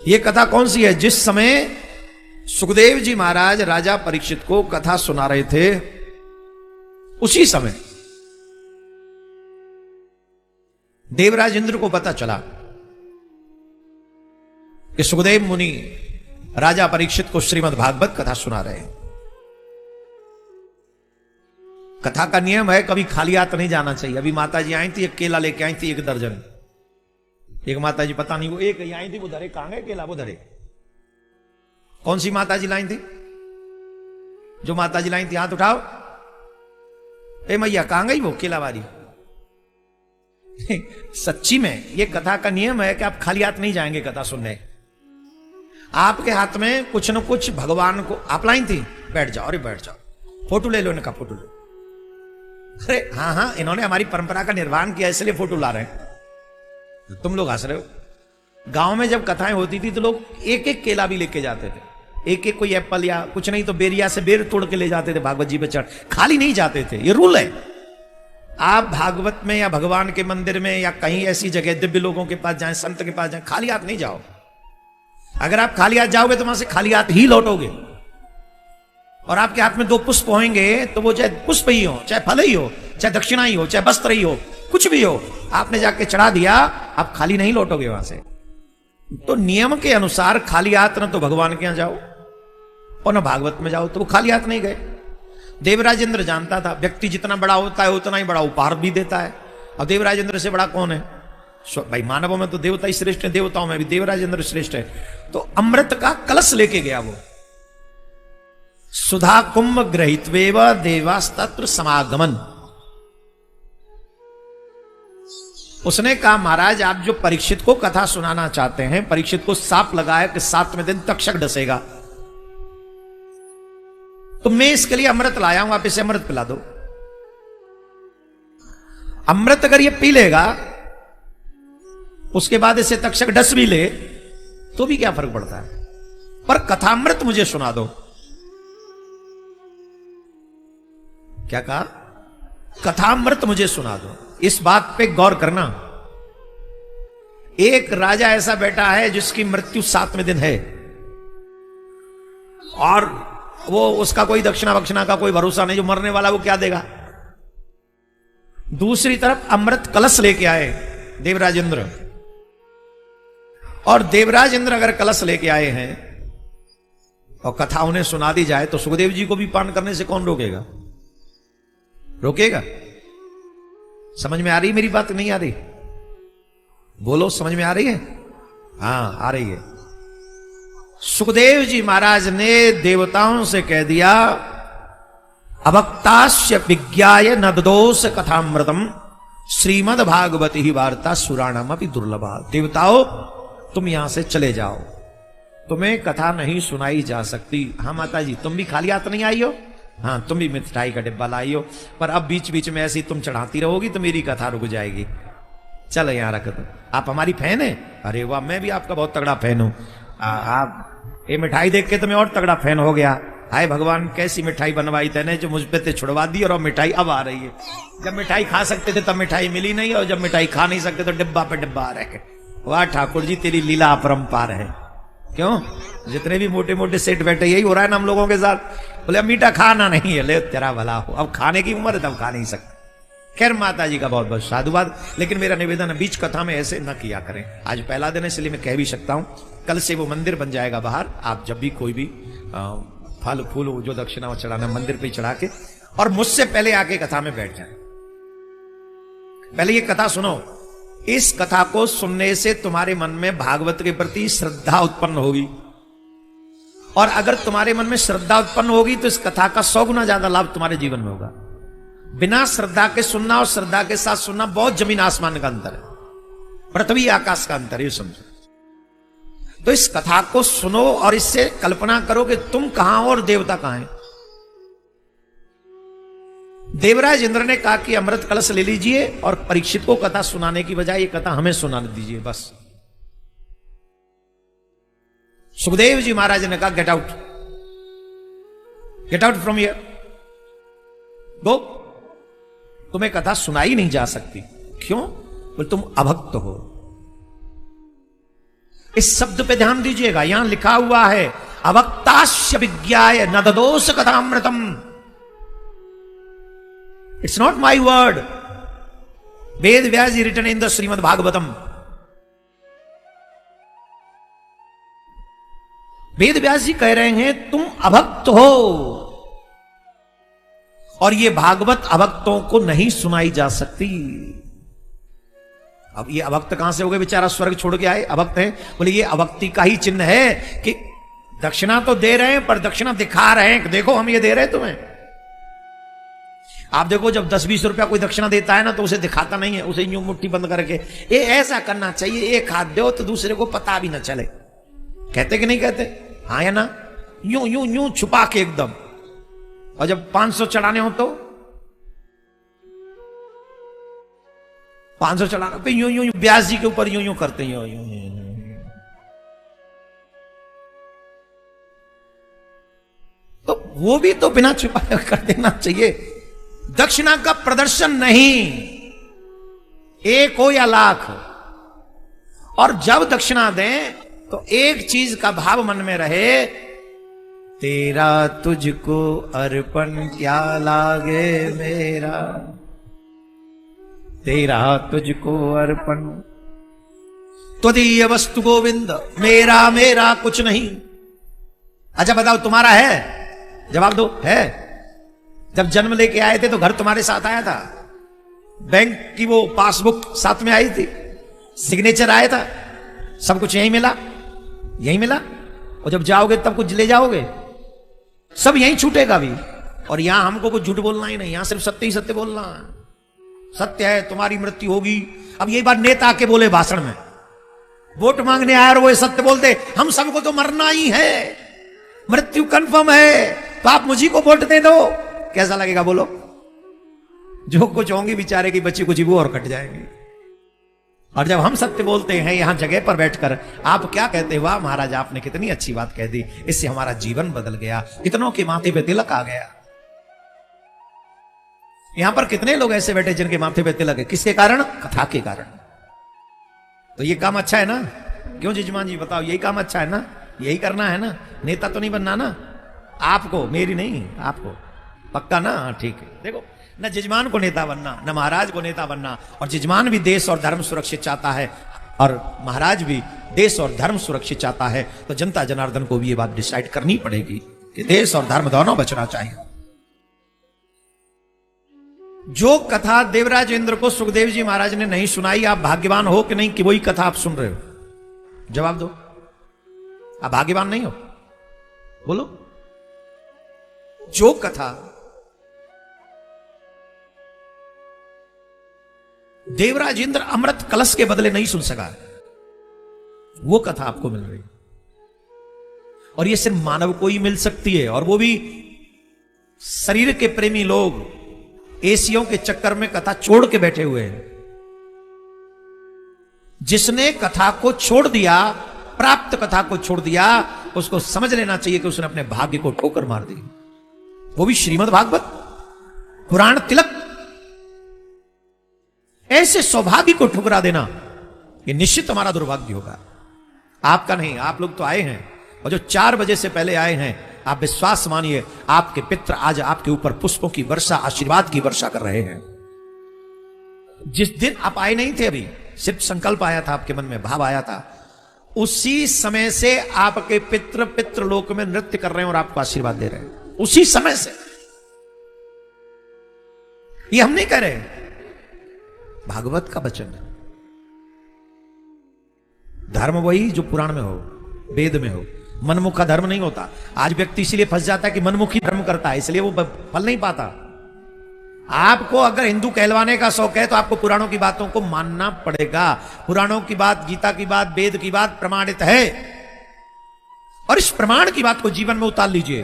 ये कथा कौन सी है? जिस समय सुखदेव जी महाराज राजा परीक्षित को कथा सुना रहे थे, उसी समय देवराज इंद्र को पता चला कि सुखदेव मुनि राजा परीक्षित को श्रीमद् भागवत कथा सुना रहे हैं। कथा का नियम है कभी खाली हाथ नहीं जाना चाहिए। अभी माता जी आई थी, एक केला लेके आई थी, 1 दर्जन। एक माता जी पता नहीं वो एक आई थी, वो धरे कहां गए केला? वो धरे। कौन सी माता जी लाई थी? जो माता जी लाई थी हाथ उठाओ। ए मैया कहां गई वो केला वाली? सच्ची में ये कथा का नियम है कि आप खाली हाथ नहीं जाएंगे कथा सुनने। आपके हाथ में कुछ न कुछ भगवान को। आप लाई थी? बैठ जाओ, अरे बैठ जाओ, फोटो ले लो। इनका फोटो लो। अरे हाँ हाँ, इन्होंने हमारी परंपरा का निर्वहन किया इसलिए फोटो ला रहे हैं। तुम लोग हंस रहे हो। गांव में जब कथाएं होती थी तो लोग एक एक केला भी लेके जाते थे, एक एक कोई एप्पल या कुछ नहीं तो बेरिया से बेर तोड़ के ले जाते थे भागवत जी पे चढ़। खाली नहीं जाते थे, ये रूल है। आप भागवत में या भगवान के मंदिर में या कहीं ऐसी जगह दिव्य लोगों के पास जाएं, संत के पास जाएं, खाली हाथ नहीं जाओ। अगर आप खाली हाथ जाओगे तो वहां से खाली हाथ ही लौटोगे। और आपके हाथ में 2 पुष्प होंगे तो वो चाहे पुष्प ही हो, चाहे फल ही हो, चाहे दक्षिणा ही हो, चाहे वस्त्र ही हो, कुछ भी हो, आपने जाके चढ़ा दिया, आप खाली नहीं लौटोगे वहां से। तो नियम के अनुसार खाली हाथ न तो भगवान के यहां जाओ और न भागवत में जाओ। तो वो खाली हाथ नहीं गए। देवराज इंद्र जानता था व्यक्ति जितना बड़ा होता है उतना ही बड़ा उपहार भी देता है। अब देवराज इंद्र से बड़ा कौन है? भाई मानवों में तो देवता ही श्रेष्ठ है, देवताओं में भी देवराज इंद्र श्रेष्ठ है। तो अमृत का कलश लेके गया वो। सुधा कुंभ ग्रहित्वेव देवास्तत्र समागमन। उसने कहा महाराज आप जो परीक्षित को कथा सुनाना चाहते हैं, परीक्षित को सांप लगाया कि 7वें दिन तक्षक डसेगा, तो मैं इसके लिए अमृत लाया हूं, आप इसे अमृत पिला दो। अमृत अगर ये पी लेगा, उसके बाद इसे तक्षक डस भी ले, तो भी क्या फर्क पड़ता है। पर कथामृत मुझे सुना दो। क्या कहा? कथामृत मुझे सुना दो। इस बात पे गौर करना। एक राजा ऐसा बैठा है जिसकी मृत्यु 7वें दिन है, और वो उसका कोई दक्षिणा वक्षिणा का कोई भरोसा नहीं, जो मरने वाला वो क्या देगा। दूसरी तरफ अमृत कलश लेके आए देवराज इंद्र, और देवराज इंद्र अगर कलश लेके आए हैं और कथा उन्हें सुना दी जाए, तो सुखदेव जी को भी पान करने से कौन रोकेगा? रोकेगा? समझ में आ रही मेरी बात? नहीं आ रही? बोलो, समझ में आ रही है? हां, आ रही है। सुखदेव जी महाराज ने देवताओं से कह दिया, अभक्तास्य विज्ञाय नददोष कथामृतम श्रीमद भागवती ही वार्ता सुराणाम अपि दुर्लभा। देवताओं, तुम यहां से चले जाओ, तुम्हें कथा नहीं सुनाई जा सकती। हाँ माता जी, तुम भी खाली हाथ नहीं आई हो? हाँ, तुम भी मिठाई का डिब्बा लाई हो, पर अब बीच बीच में ऐसी तुम चढ़ाती रहोगी तो मेरी कथा रुक जाएगी। चलो यहां रख दो। आप हमारी फैन है? अरे वाह, मैं भी आपका बहुत तगड़ा फैन हूं। आप ये मिठाई देख के तो मैं और तगड़ा फैन हो गया। हाय भगवान, कैसी मिठाई बनवाई तेने जो मुझ पे ते छुड़वा दी, और अब मिठाई अब आ रही है। जब मिठाई खा सकते थे तब मिठाई मिली नहीं, और जब मिठाई खा नहीं सकते तो डिब्बा पे डिब्बा आ रहे। वाह ठाकुर जी, तेरी लीला अपरंपार है। क्यों? जितने भी मोटे मोटे सेठ बैठे, यही हो रहा है ना हम लोगों के साथ। बोले अब मीठा खाना नहीं है, ले तेरा भला हो, अब खाने की उम्र है तब खा नहीं सकते। खैर, माता जी का बहुत बहुत साधुवाद, लेकिन मेरा निवेदन है बीच कथा में ऐसे न किया करें। आज पहला दिन है इसलिए मैं कह भी सकता हूं, कल से वो मंदिर बन जाएगा बाहर। आप जब भी कोई भी फल फूल जो दक्षिणा चढ़ाना मंदिर पे चढ़ा के, और मुझसे पहले आके कथा में बैठ जाए। पहले ये कथा सुनो। इस कथा को सुनने से तुम्हारे मन में भागवत के प्रति श्रद्धा उत्पन्न होगी, और अगर तुम्हारे मन में श्रद्धा उत्पन्न होगी तो इस कथा का 100 गुना ज्यादा लाभ तुम्हारे जीवन में होगा। बिना श्रद्धा के सुनना और श्रद्धा के साथ सुनना बहुत जमीन आसमान का अंतर है, पृथ्वी आकाश का अंतर है, समझो। तो इस कथा को सुनो और इससे कल्पना करो कि तुम कहां हो और देवता कहां है। देवराज इंद्र ने कहा कि अमृत कलश ले लीजिए और परीक्षित को कथा सुनाने की बजाय ये कथा हमें सुना दीजिए बस। सुखदेव जी महाराज ने कहा, गेट आउट फ्रॉम हियर, गो। तुम्हें कथा सुनाई नहीं जा सकती। क्यों? बोले तुम अभक्त हो। इस शब्द पे ध्यान दीजिएगा, यहां लिखा हुआ है अभक्तास्य विज्ञाय नददोष कथामृतम। It's not my word. Ved Vyas written in the Shrimad Bhagavatam. Ved Vyas ji कह रहे हैं तुम अभक्त हो, और ये भागवत अभक्तों को नहीं सुनाई जा सकती। अब ये अभक्त कहां से हो गए? बेचारा स्वर्ग छोड़ के आए, अभक्त है। बोले ये अभक्ति का ही चिन्ह है कि दक्षिणा तो दे रहे हैं पर दक्षिणा दिखा रहे हैं, देखो हम ये दे रहे हैं तुम्हें। आप देखो जब 10-20 रुपया कोई दक्षिणा देता है ना तो उसे दिखाता नहीं है, उसे यूं मुट्ठी बंद करके ये ऐसा करना चाहिए, एक हाथ दो तो दूसरे को पता भी ना चले। कहते कि नहीं कहते? हाँ या ना? यूं यूं यूं छुपा के एकदम। और जब 500 चढ़ाने हो तो 500 चढ़ाने पे यूं यूं व्यास जी के ऊपर यूं यूं करते हैं, यूं यूं। तो वो भी तो बिना छुपाए कर देना चाहिए। दक्षिणा का प्रदर्शन नहीं, एक हो या लाख हो। और जब दक्षिणा दें तो एक चीज का भाव मन में रहे, तेरा तुझको अर्पण क्या लागे मेरा, तेरा तुझको अर्पण त्वदीय वस्तु गोविंद, मेरा मेरा कुछ नहीं। अच्छा बताओ तुम्हारा है? जवाब दो। है? जब जन्म लेके आए थे तो घर तुम्हारे साथ आया था, बैंक की वो पासबुक साथ में आई थी, सिग्नेचर आया था, सब कुछ यहीं मिला, यहीं मिला। और जब जाओगे तब कुछ ले जाओगे, सब यहीं छूटेगा भी। और यहां हमको कुछ झूठ बोलना ही नहीं, यहां सिर्फ सत्य ही सत्य बोलना है। सत्य है तुम्हारी मृत्यु होगी। अब यही बात नेता आके बोले भाषण में, वोट मांगने आए और वो सत्य बोलते, हम सबको तो मरना ही है, मृत्यु कंफर्म है, तो आप मुझी को वोट दे दो। कैसा लगेगा बोलो? जो कुछ होंगी बेचारे की बच्ची कुछ वो और कट जाएंगे। और जब हम सत्य बोलते हैं यहां जगह पर बैठकर, आप क्या कहते, वाह महाराज आपने कितनी अच्छी बात कह दी, इससे हमारा जीवन बदल गया, कितनों के माथे पे तिलक आ गया। यहां पर कितने लोग ऐसे बैठे जिनके माथे पे तिलक है, किसके कारण? कथा के कारण। तो ये काम अच्छा है ना? क्यों जजमान जी बताओ, यही काम अच्छा है ना? यही करना है ना? नेता तो नहीं बनना ना आपको, मेरी नहीं, आपको पक्का ना? ठीक है। देखो, न जजमान को नेता बनना, न महाराज को नेता बनना, और जजमान भी देश और धर्म सुरक्षित चाहता है और महाराज भी देश और धर्म सुरक्षित चाहता है। तो जनता जनार्दन को भी ये बात डिसाइड करनी पड़ेगी कि देश और धर्म दोनों बचना चाहिए। जो कथा देवराज इंद्र को सुखदेव जी महाराज ने नहीं सुनाई, आप भाग्यवान हो कि नहीं कि वही कथा आप सुन रहे हो? जवाब दो, आप भाग्यवान नहीं हो? बोलो। जो कथा देवराज इंद्र अमृत कलश के बदले नहीं सुन सका, वो कथा आपको मिल रही, और ये सिर्फ मानव को ही मिल सकती है, और वो भी शरीर के प्रेमी लोग एसियों के चक्कर में कथा छोड़ के बैठे हुए हैं। जिसने कथा को छोड़ दिया, प्राप्त कथा को छोड़ दिया, उसको समझ लेना चाहिए कि उसने अपने भाग्य को ठोकर मार दी। वो भी श्रीमद् भागवत पुराण तिलक। ऐसे सौभाग्य को ठुकरा देना ये निश्चित हमारा दुर्भाग्य होगा, आपका नहीं। आप लोग तो आए हैं, और जो 4 बजे से पहले आए हैं, आप विश्वास मानिए आपके पितर आज आपके ऊपर पुष्पों की वर्षा, आशीर्वाद की वर्षा कर रहे हैं। जिस दिन आप आए नहीं थे, अभी सिर्फ संकल्प आया था आपके मन में, भाव आया था, उसी समय से आपके पितृ लोक में नृत्य कर रहे हैं और आपको आशीर्वाद दे रहे हैं, उसी समय से। ये हम नहीं कह रहे, भागवत का वचन है। धर्म वही जो पुराण में हो, वेद में हो, मनमुख का धर्म नहीं होता। आज व्यक्ति इसलिए फंस जाता है कि मनमुखी धर्म करता है, इसलिए वो फल नहीं पाता। आपको अगर हिंदू कहलवाने का शौक है तो आपको पुराणों की बातों को मानना पड़ेगा। पुराणों की बात, गीता की बात, वेद की बात प्रमाणित है, और इस प्रमाण की बात को जीवन में उतार लीजिए।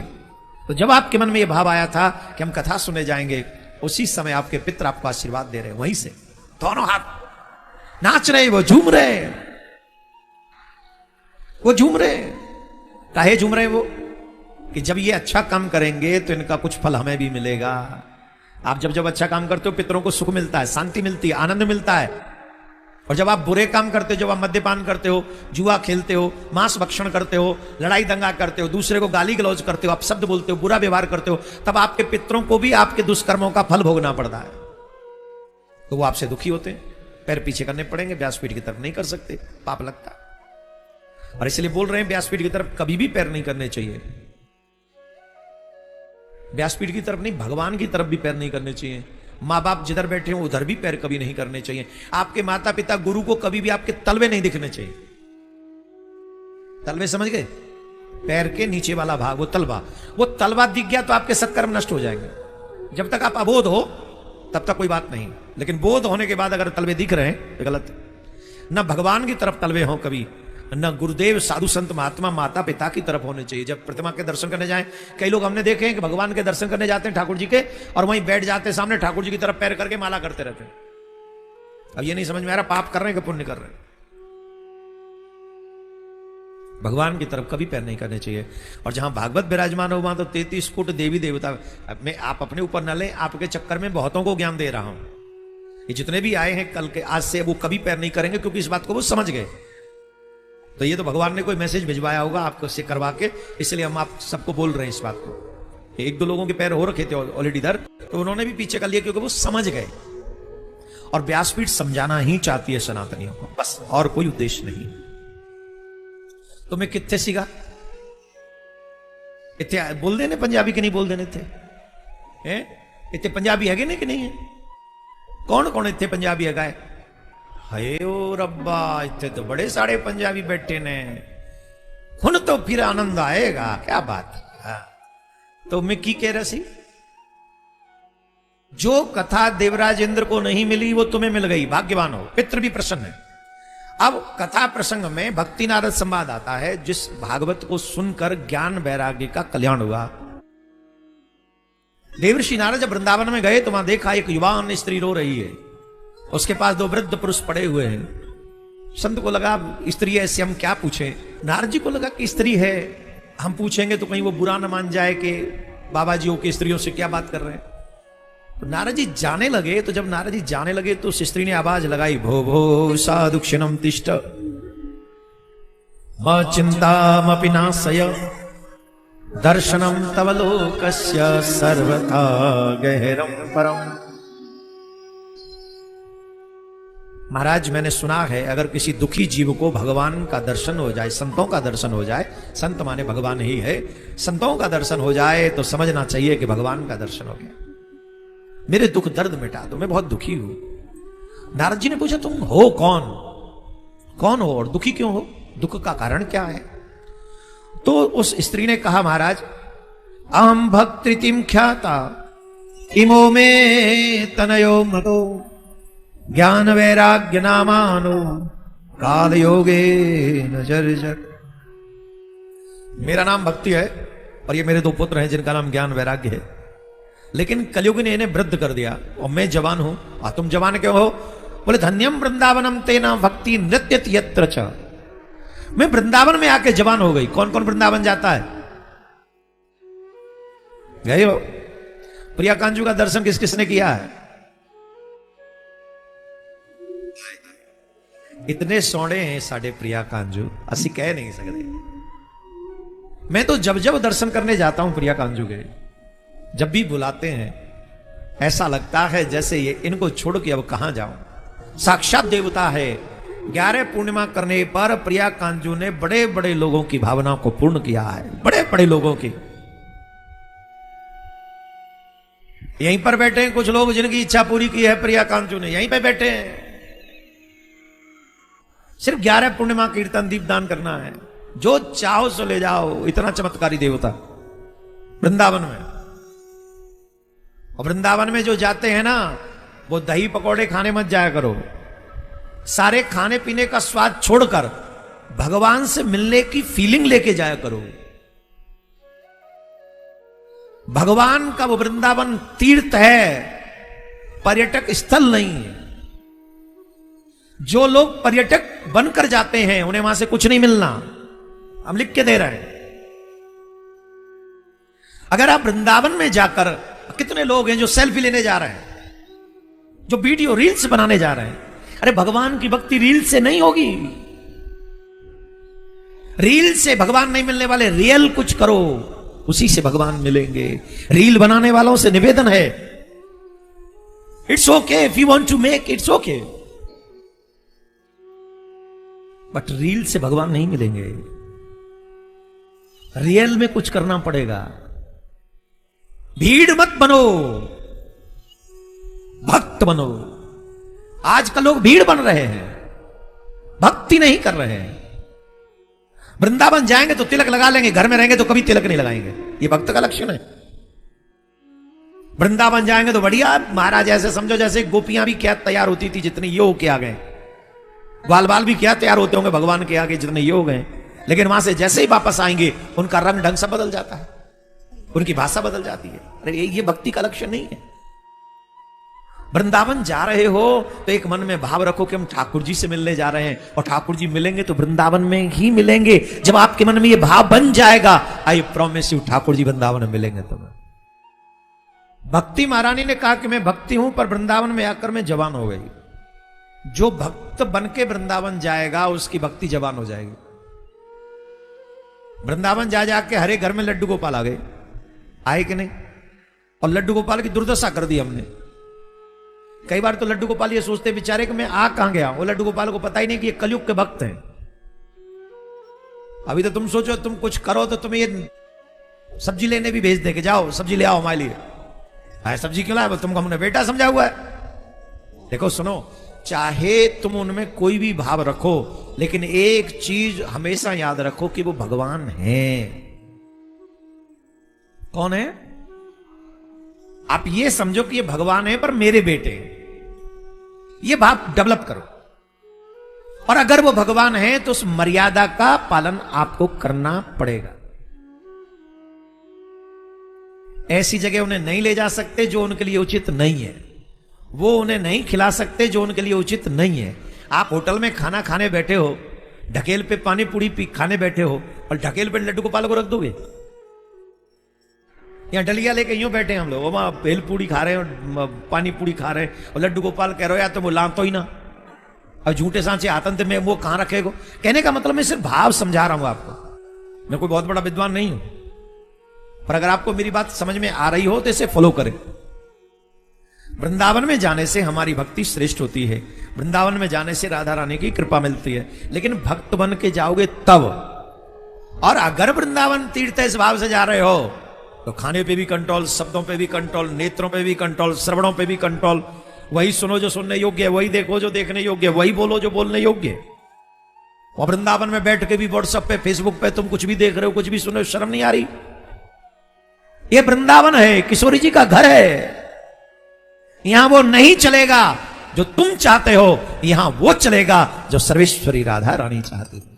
तो जब आपके मन में यह भाव आया था कि हम कथा सुनने जाएंगे, उसी समय आपके पितर आपको आशीर्वाद दे रहे हैं, वहीं से दोनों हाथ नाच रहे, वो झूम रहे, वो झूम रहे। काहे झूम रहे वो? कि जब ये अच्छा काम करेंगे तो इनका कुछ फल हमें भी मिलेगा। आप जब अच्छा काम करते हो, पितरों को सुख मिलता है, शांति मिलती है, आनंद मिलता है। और जब आप बुरे काम करते हो, जब आप मद्यपान करते हो, जुआ खेलते हो, मांस भक्षण करते हो, लड़ाई दंगा करते हो, दूसरे को गाली गलौज करते हो, आप शब्द बोलते हो, बुरा व्यवहार करते हो, तब आपके पितरों को भी आपके दुष्कर्मों का फल भोगना पड़ता है। तो वो आपसे दुखी होते हैं, पैर पीछे करने पड़ेंगे, व्यासपीठ की तरफ नहीं कर सकते, पाप लगता। और इसलिए बोल रहे हैं व्यासपीठ की तरफ कभी भी पैर नहीं करने चाहिए। व्यासपीठ की तरफ नहीं, भगवान की तरफ भी पैर नहीं करने चाहिए। माँ बाप जिधर बैठे हो उधर भी पैर कभी नहीं करने चाहिए। आपके माता पिता गुरु को कभी भी आपके तलवे नहीं दिखने चाहिए। तलवे समझ गए? पैर के नीचे वाला भाग, वो तलवा दिख गया तो आपके सत्कर्म नष्ट हो जाएंगे। जब तक आप अबोध हो तब तक कोई बात नहीं, लेकिन बोध होने के बाद अगर तलवे दिख रहे हैं तो गलत। न भगवान की तरफ तलवे हो कभी, न गुरुदेव, साधु संत महात्मा, माता पिता की तरफ होने चाहिए। जब प्रतिमा के दर्शन करने जाएं, कई लोग हमने देखे हैं कि भगवान के दर्शन करने जाते हैं ठाकुर जी के, और वहीं बैठ जाते हैं सामने ठाकुर जी की तरफ पैर करके माला करते रहते हैं। अब ये नहीं समझ में आ रहा पाप कर रहे हैं कि पुण्य कर रहे हैं। भगवान की तरफ कभी पैर नहीं करने चाहिए। और जहां भागवत विराजमान हो वहां तो 33 कोटि देवी देवता। मैं आप अपने ऊपर न लें, आपके चक्कर में बहुतों को ज्ञान दे रहा हूं। ये जितने भी आए हैं कल के, आज से वो कभी पैर नहीं करेंगे, क्योंकि इस बात को वो समझ गए। तो ये तो भगवान ने कोई मैसेज भिजवाया होगा आपको से करवा के, इसलिए हम आप सबको बोल रहे हैं इस बात को। 1-2 लोगों के पैर हो रखे थे ऑलरेडी इधर, तो उन्होंने भी पीछे कर लिया, क्योंकि वो समझ गए। और व्यासपीठ समझाना ही चाहती है सनातनियों को, बस, और कोई उद्देश्य नहीं। तो मैं कितने सीखा इतने बोल देने पंजाबी के नहीं बोल देने थे, इतने पंजाबी है कि नहीं है? कौन कौन इतने पंजाबी है? हाय ओ रब्बा, इतने तो बड़े सारे पंजाबी बैठे ने, हुन तो फिर आनंद आएगा। क्या बात है। तो मैं की कह रहा सी, जो कथा देवराज इंद्र को नहीं मिली वो तुम्हें मिल गई, भाग्यवान हो, पितृ भी प्रसन्न है। अब कथा प्रसंग में भक्ति नारद संवाद आता है, जिस भागवत को सुनकर ज्ञान वैराग्य का कल्याण हुआ। देवर्षि नारद जब वृंदावन में गए तो वहां देखा एक युवान स्त्री रो रही है, उसके पास दो वृद्ध पुरुष पड़े हुए हैं। संत को लगा स्त्री है, ऐसे हम क्या पूछें। नारद जी को लगा कि स्त्री है, हम पूछेंगे तो कहीं वो बुरा न मान जाए कि बाबा जी के स्त्रियों से क्या बात कर रहे हैं। तो नारद जी जाने लगे, तो जब नारद जी जाने लगे तो उस स्त्री ने आवाज लगाई, भो भो साधु क्षणम तिष्ठ चिंतामपि नाशय दर्शनम तव लोकस्य सर्वथा गहरम परम। महाराज मैंने सुना है अगर किसी दुखी जीव को भगवान का दर्शन हो जाए, संतों का दर्शन हो जाए, संत माने भगवान ही है, संतों का दर्शन हो जाए तो समझना चाहिए कि भगवान का दर्शन हो गया। मेरे दुख दर्द मिटा दो, मैं बहुत दुखी हूं। नारद जी ने पूछा तुम हो कौन, कौन हो और दुखी क्यों हो, दुख का कारण क्या है। तो उस स्त्री ने कहा, महाराज अहम भक्तिम ख्याता इमो में तनयो मतो ज्ञान वैराग्य नामानो काल योगे नजर। मेरा नाम भक्ति है और ये मेरे दो पुत्र हैं जिनका नाम ज्ञान वैराग्य है, लेकिन कलयुग ने इन्हें वृद्ध कर दिया और मैं जवान हूं। और तुम जवान क्यों हो, बोले धन्यम वृंदावनम तेना भक्ति नृत्यत यत्र च। मैं वृंदावन में आके जवान हो गई। कौन कौन वृंदावन जाता है, गए हो। प्रिया कांजू का दर्शन किस किसने किया है। इतने सोने हैं साढ़े प्रिया कांजू, असी कह नहीं सकते। मैं तो जब जब दर्शन करने जाता हूं प्रिया कांजू के, जब भी बुलाते हैं ऐसा लगता है जैसे ये इनको छोड़ के अब कहां जाऊं। साक्षात देवता है। 11 पूर्णिमा करने पर प्रिया कांजू ने बड़े बड़े लोगों की भावना को पूर्ण किया है, बड़े बड़े लोगों की। यहीं पर बैठे हैं कुछ लोग जिनकी इच्छा पूरी की है प्रिया कांजू ने, यहीं पे बैठे हैं। सिर्फ 11 पूर्णिमा कीर्तन दीपदान करना है, जो चाहो सो ले जाओ। इतना चमत्कारी देवता वृंदावन में। और वृंदावन में जो जाते हैं ना, वो दही पकौड़े खाने मत जाया करो। सारे खाने पीने का स्वाद छोड़कर भगवान से मिलने की फीलिंग लेके जाया करो। भगवान का वो वृंदावन तीर्थ है, पर्यटक स्थल नहीं है। जो लोग पर्यटक बनकर जाते हैं उन्हें वहां से कुछ नहीं मिलना, हम लिख के दे रहे हैं। अगर आप वृंदावन में जाकर, कितने लोग हैं जो सेल्फी लेने जा रहे हैं, जो वीडियो रील्स बनाने जा रहे हैं। अरे भगवान की भक्ति रील से नहीं होगी। रील से भगवान नहीं मिलने वाले, रियल कुछ करो, उसी से भगवान मिलेंगे। रील बनाने वालों से निवेदन है, it's okay if you want to make, it's okay, but reel से भगवान नहीं मिलेंगे। रियल में कुछ करना पड़ेगा। भीड़ मत बनो, भक्त बनो। आजकल लोग भीड़ बन रहे हैं, भक्ति नहीं कर रहे हैं। वृंदावन जाएंगे तो तिलक लगा लेंगे, घर में रहेंगे तो कभी तिलक नहीं लगाएंगे। ये भक्त का लक्षण है। वृंदावन जाएंगे तो बढ़िया महाराज, ऐसे समझो जैसे गोपियां भी क्या तैयार होती थी जितने ये होके आ गए, बाल बाल भी क्या तैयार होते होंगे भगवान के आगे जितने ये हो गए। लेकिन वहां से जैसे ही वापस आएंगे उनका रंग ढंग सब बदल जाता है, उनकी भाषा बदल जाती है। अरे ये भक्ति का लक्षण नहीं है। वृंदावन जा रहे हो तो एक मन में भाव रखो कि हम ठाकुर जी से मिलने जा रहे हैं, और ठाकुर जी मिलेंगे तो वृंदावन में ही मिलेंगे। जब आपके मन में ये भाव बन जाएगा, I promise you, Thakur ji Vrindavan में मिलेंगे तुम्हें। भक्ति महारानी ने कहा कि मैं भक्ति हूं, पर वृंदावन में आकर मैं जवान हो गई। जो भक्त बन के वृंदावन जाएगा उसकी भक्ति जवान हो जाएगी। वृंदावन जा जाके हरे घर में लड्डू गोपाल आ गए, आए कि नहीं, और लड्डू गोपाल की दुर्दशा कर दी हमने। कई बार तो लड्डू गोपाल ये सोचते बेचारे कि मैं आ कहां गया, वो लड्डू गोपाल को पता ही नहीं कि ये कलयुग के भक्त हैं। अभी तो तुम सोचो तुम कुछ करो तो तुम्हें ये सब्जी लेने भी भेज दे के जाओ सब्जी ले आओ हमारे लिए। आए सब्जी क्यों लाए, तुमको हमने बेटा समझा हुआ है। देखो सुनो, चाहे तुम उनमें कोई भी भाव रखो, लेकिन एक चीज हमेशा याद रखो कि वो भगवान है। कौन है? आप ये समझो कि ये भगवान है पर मेरे बेटे, ये भाव डेवलप करो। और अगर वो भगवान है तो उस मर्यादा का पालन आपको करना पड़ेगा। ऐसी जगह उन्हें नहीं ले जा सकते जो उनके लिए उचित नहीं है, वो उन्हें नहीं खिला सकते जो उनके लिए उचित नहीं है। आप होटल में खाना खाने बैठे हो, ढकेल पे पानी पूरी पी खाने बैठे हो और ढकेल पे लड्डू गोपाल को रख दोगे? यहाँ डलिया लेके यूं बैठे हम लोग, वहां भेल पूड़ी खा रहे हैं, पानी पूड़ी खा रहे हैं और लड्डू गोपाल कह रहे हो यार तुम लान तो ही ना, और झूठे सांचे आतंत्र में वो कहां रखेगा? कहने का मतलब मैं सिर्फ भाव समझा रहा हूं आपको, मैं कोई बहुत बड़ा विद्वान नहीं हूं, पर अगर आपको मेरी बात समझ में आ रही हो तो इसे फॉलो करें। वृंदावन में जाने से हमारी भक्ति श्रेष्ठ होती है, वृंदावन में जाने से राधा रानी की कृपा मिलती है, लेकिन भक्त बन के जाओगे तब। और अगर वृंदावन तीर्थ इस भाव से जा रहे हो तो खाने पे भी कंट्रोल, शब्दों पे भी कंट्रोल, नेत्रों पे भी कंट्रोल, श्रवणों पे भी कंट्रोल, वही सुनो जो सुनने योग्य है, वही देखो जो देखने योग्य है, वही बोलो जो बोलने योग्य है। और वृंदावन में बैठ के भी व्हाट्सएप पे फेसबुक पे तुम कुछ भी देख रहे हो, कुछ भी सुन रहे हो, शर्म नहीं आ रही? ये वृंदावन है, किशोरी जी का घर है, यहां वो नहीं चलेगा जो तुम चाहते हो, यहां वो चलेगा जो सर्वेश्वरी राधा रानी चाहती है।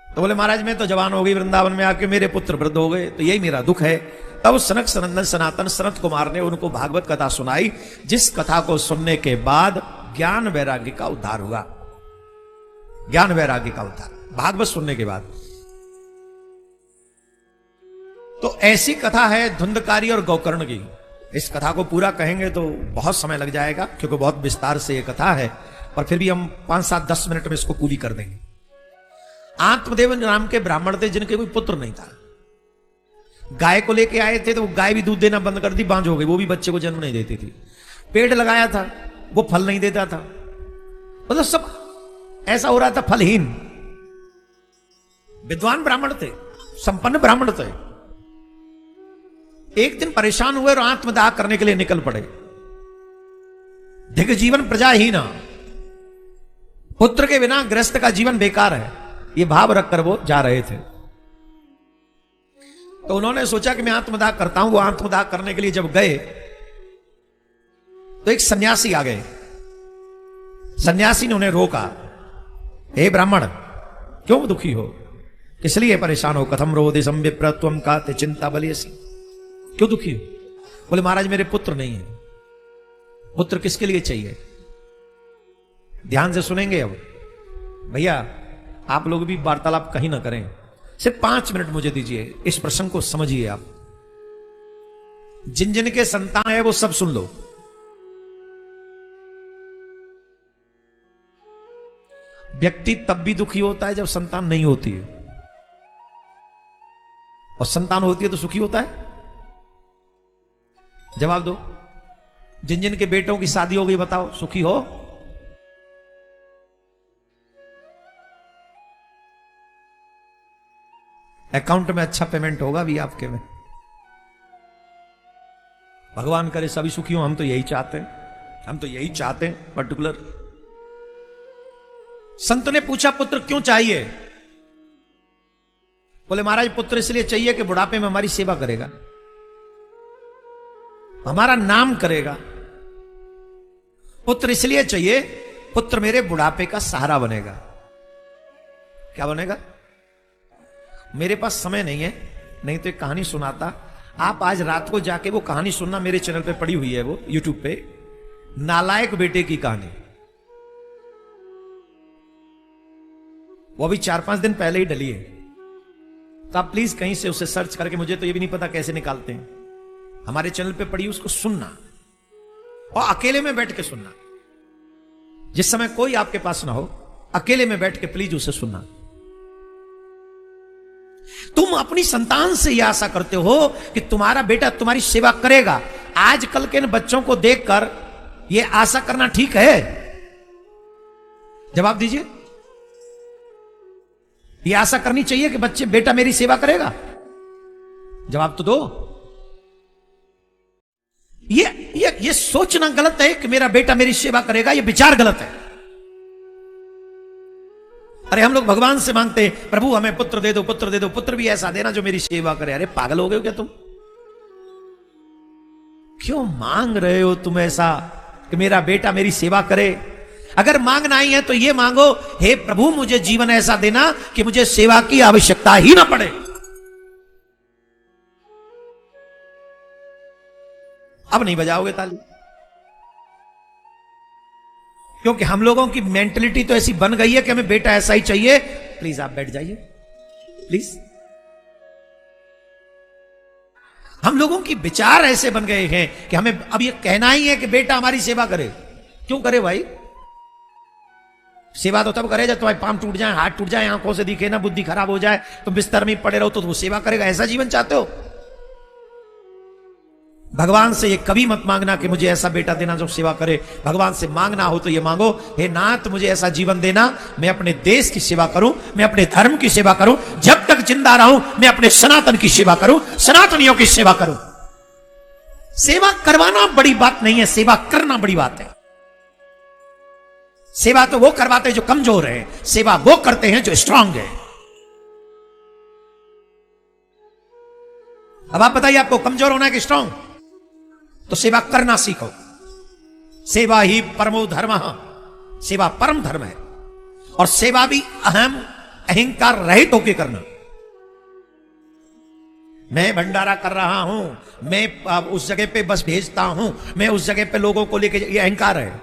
तो बोले महाराज मैं तो जवान हो गई वृंदावन में आके, मेरे पुत्र वृद्ध हो गए, तो यही मेरा दुख है। तब सनक सनंदन सनातन सनत कुमार ने उनको भागवत कथा सुनाई, जिस कथा को सुनने के बाद ज्ञान वैराग्य का उद्धार हुआ। ज्ञान वैराग्य का उद्धार भागवत सुनने के बाद। तो ऐसी कथा है धुंधकारी और गौकर्ण की। इस कथा को पूरा कहेंगे तो बहुत समय लग जाएगा, क्योंकि बहुत विस्तार से यह कथा है, पर फिर भी हम 5, 7, 10 मिनट में इसको पूरी कर देंगे। आत्मदेव नाम के ब्राह्मण थे जिनके कोई पुत्र नहीं था। गाय को लेके आए थे तो गाय भी दूध देना बंद कर दी, बांझ हो गई, वो भी बच्चे को जन्म नहीं देती थी। पेड़ लगाया था, वो फल नहीं देता था, मतलब सब ऐसा हो रहा था, फलहीन। विद्वान ब्राह्मण थे, संपन्न ब्राह्मण थे। एक दिन परेशान हुए और आत्मदाह करने के लिए निकल पड़े। दिग जीवन प्रजाहीन, पुत्र के बिना गृहस्थ का जीवन बेकार है, ये भाव रखकर वो जा रहे थे। तो उन्होंने सोचा कि मैं आत्मदाह करता हूं। वो आत्मदाह करने के लिए जब गए तो एक सन्यासी आ गए। सन्यासी ने उन्हें रोका, हे ब्राह्मण क्यों दुखी हो, किस लिए परेशान हो? कथम रोदे संविप्रत्वम का ते चिंता बलियसी, क्यों दुखी हो? बोले महाराज मेरे पुत्र नहीं है। पुत्र किसके लिए चाहिए? ध्यान से सुनेंगे। अब भैया आप लोग भी वार्तालाप कहीं ना करें, सिर्फ 5 मिनट मुझे दीजिए, इस प्रसंग को समझिए। आप जिन जिन के संतान है वो सब सुन लो। व्यक्ति तब भी दुखी होता है जब संतान नहीं होती है, और संतान होती है तो सुखी होता है। जवाब दो, जिन जिन के बेटों की शादी हो गई बताओ सुखी हो? अकाउंट में अच्छा पेमेंट होगा भी आपके में, भगवान करे सभी सुखी हो। हम तो यही चाहते हैं, हम तो यही चाहते हैं पर्टिकुलर। संत ने पूछा पुत्र क्यों चाहिए? बोले महाराज पुत्र इसलिए चाहिए कि बुढ़ापे में हमारी सेवा करेगा, हमारा नाम करेगा। पुत्र इसलिए चाहिए, पुत्र मेरे बुढ़ापे का सहारा बनेगा। क्या बनेगा? मेरे पास समय नहीं है, नहीं तो एक कहानी सुनाता। आप आज रात को जाके वो कहानी सुनना, मेरे चैनल पे पड़ी हुई है वो यूट्यूब पे, नालायक बेटे की कहानी। वो अभी 4-5 दिन पहले ही डली है, तो आप प्लीज कहीं से उसे सर्च करके, मुझे तो ये भी नहीं पता कैसे निकालते हैं, हमारे चैनल पे पड़ी, उसको सुनना और अकेले में बैठ के सुनना। जिस समय कोई आपके पास ना हो, अकेले में बैठ के प्लीज उसे सुनना। तुम अपनी संतान से यह आशा करते हो कि तुम्हारा बेटा तुम्हारी सेवा करेगा। आजकल के इन बच्चों को देखकर यह आशा करना ठीक है? जवाब दीजिए। यह आशा करनी चाहिए कि बच्चे बेटा मेरी सेवा करेगा? जवाब तो दो। ये सोचना गलत है कि मेरा बेटा मेरी सेवा करेगा, यह विचार गलत है। अरे हम लोग भगवान से मांगते हैं प्रभु हमें पुत्र दे दो, पुत्र दे दो, पुत्र भी ऐसा देना जो मेरी सेवा करे। अरे पागल हो गए हो क्या तुम? क्यों मांग रहे हो तुम ऐसा कि मेरा बेटा मेरी सेवा करे? अगर मांगना ही है तो ये मांगो, हे प्रभु मुझे जीवन ऐसा देना कि मुझे सेवा की आवश्यकता ही ना पड़े। अब नहीं बजाओगे ताली, क्योंकि हम लोगों की मेंटलिटी तो ऐसी बन गई है कि हमें बेटा ऐसा ही चाहिए। प्लीज आप बैठ जाइए प्लीज। हम लोगों की विचार ऐसे बन गए हैं कि हमें अब ये कहना ही है कि बेटा हमारी सेवा करे। क्यों करे भाई? सेवा तो तब करे जब तुम्हारे पांव टूट जाए, हाथ टूट जाए, आंखों से दिखे ना, बुद्धि खराब हो जाए, तुम बिस्तर में पड़े रहो तो वो सेवा करेगा। ऐसा जीवन चाहते हो? भगवान से ये कभी मत मांगना कि मुझे ऐसा बेटा देना जो सेवा करे। भगवान से मांगना हो तो ये मांगो, हे नाथ मुझे ऐसा जीवन देना, मैं अपने देश की सेवा करूं, मैं अपने धर्म की सेवा करूं, जब तक जिंदा रहूं मैं अपने सनातन की सेवा करूं, सनातनियों की सेवा करूं। सेवा करवाना बड़ी बात नहीं है, सेवा करना बड़ी बात है। सेवा तो वो करवाते हैं जो कमजोर है, सेवा वो करते हैं जो स्ट्रांग है। अब आप बताइए आपको कमजोर होना है कि स्ट्रांग? तो सेवा करना सीखो। सेवा ही परमो धर्म, सेवा परम धर्म है। और सेवा भी अहंकार रहित होकर करना। मैं भंडारा कर रहा हूं, मैं उस जगह पे बस भेजता हूं, मैं उस जगह पे लोगों को लेके, ये अहंकार है।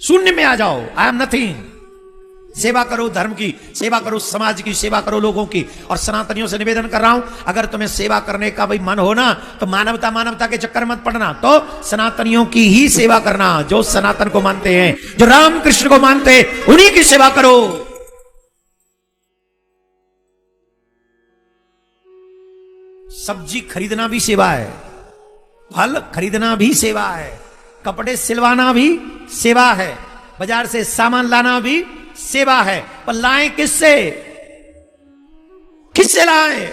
शून्य में आ जाओ, आई एम नथिंग। सेवा करो, धर्म की सेवा करो, समाज की सेवा करो, लोगों की। और सनातनियों से निवेदन कर रहा हूं, अगर तुम्हें सेवा करने का भाई मन हो ना, तो मानवता के चक्कर मत पड़ना, तो सनातनियों की ही सेवा करना। जो सनातन को मानते हैं, जो राम कृष्ण को मानते हैं, उन्हीं की सेवा करो। सब्जी खरीदना भी सेवा है, फल खरीदना भी सेवा है, कपड़े सिलवाना भी सेवा है, बाजार से सामान लाना भी सेवा है। पर लाएं किससे? किससे लाएं?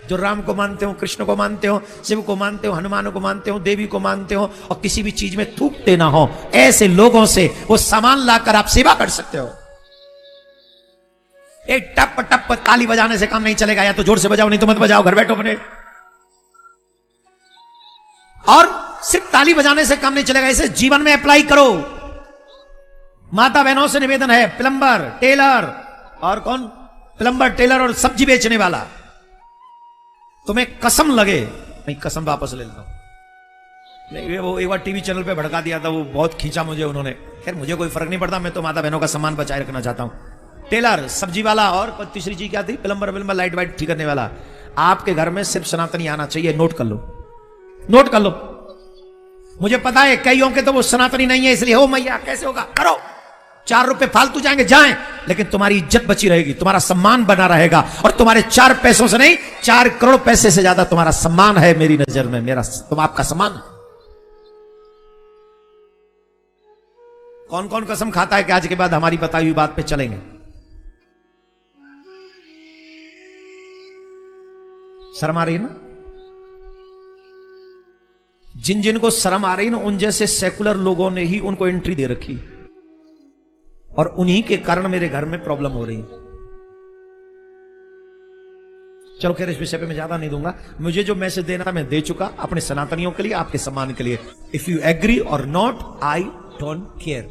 जो राम को मानते हो, कृष्ण को मानते हो, शिव को मानते हो, हनुमान को मानते हो, देवी को मानते हो, और किसी भी चीज में थूकते ना हो, ऐसे लोगों से वो सामान लाकर आप सेवा कर सकते हो। एक टप टप ताली बजाने से काम नहीं चलेगा, या तो जोर से बजाओ, नहीं तो मत बजाओ, घर बैठो अपने। और सिर्फ ताली बजाने से काम नहीं चलेगा, इसे जीवन में अप्लाई करो। माता बहनों से निवेदन है, प्लम्बर, टेलर, और कौन? प्लम्बर, टेलर और सब्जी बेचने वाला, तुम्हें कसम लगे, नहीं कसम वापस ले लेता हूं। नहीं, वो एक बार टीवी चैनल पे भड़का दिया था, वो बहुत खींचा मुझे उन्होंने। खैर मुझे कोई फर्क नहीं पड़ता, मैं तो माता बहनों का सम्मान बचाए रखना चाहता हूं। टेलर, सब्जी वाला, और तीसरी चीज क्या थी? प्लम्बर, लाइट वाइट ठीक करने वाला। आपके घर में सिर्फ सनातनी आना चाहिए, नोट कर लो, नोट कर लो। मुझे पता है कईयों के तो वो सनातनी नहीं है, इसलिए हो मैया कैसे होगा, करो। 4 रुपए फालतू जाएंगे, जाएं, लेकिन तुम्हारी इज्जत बची रहेगी, तुम्हारा सम्मान बना रहेगा। और तुम्हारे 4 पैसों से नहीं, 4 करोड़ पैसे से ज्यादा तुम्हारा सम्मान है मेरी नजर में। तुम आपका सम्मान। कौन कौन कसम खाता है कि आज के बाद हमारी बताई हुई बात पे चलेंगे? शर्म आ रही है ना? जिन जिन को शर्म आ रही ना, उन जैसे सेकुलर लोगों ने ही उनको एंट्री दे रखी, और उन्हीं के कारण मेरे घर में प्रॉब्लम हो रही है। चलो खैर, इस विषय पे मैं ज्यादा नहीं दूंगा। मुझे जो मैसेज देना था मैं दे चुका, अपने सनातनियों के लिए, आपके सम्मान के लिए। इफ यू एग्री और नॉट, आई डोंट केयर,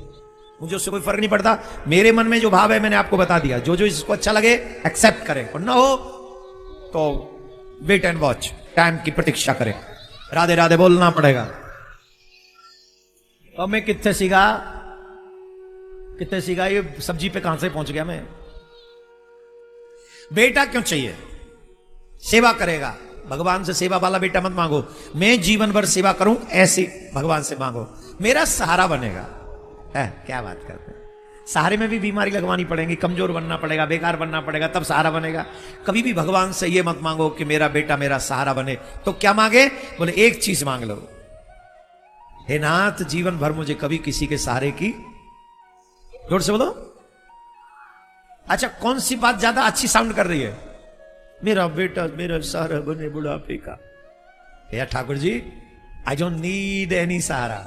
मुझे उससे कोई फर्क नहीं पड़ता। मेरे मन में जो भाव है मैंने आपको बता दिया। जो जो इसको अच्छा लगे एक्सेप्ट करें, और ना हो तो वेट एंड वॉच, टाइम की प्रतीक्षा करें। राधे राधे बोलना पड़ेगा। तो मैं कितने सीखा, ये सब्जी पे कहां से पहुंच गया मैं? बेटा क्यों चाहिए? सेवा करेगा। भगवान से सेवा वाला बेटा मत मांगो। मैं जीवन भर सेवा करूं ऐसे भगवान से मांगो, मेरा सहारा बनेगा। है क्या बात करते हैं? सहारे में भी बीमारी लगवानी पड़ेगी, कमजोर बनना पड़ेगा, बेकार बनना पड़ेगा, तब सहारा बनेगा। कभी भी भगवान से ये मत मांगो कि मेरा बेटा मेरा सहारा बने। तो क्या मांगे? बोले एक चीज मांग लो, हे नाथ जीवन भर मुझे कभी किसी के सहारे की, जोर से बोलो। अच्छा, कौन सी बात ज्यादा अच्छी साउंड कर रही है? मेरा बेटा मेरा सहारा बने बुढ़ापे का। या Thakur ji, I don't need any सहारा,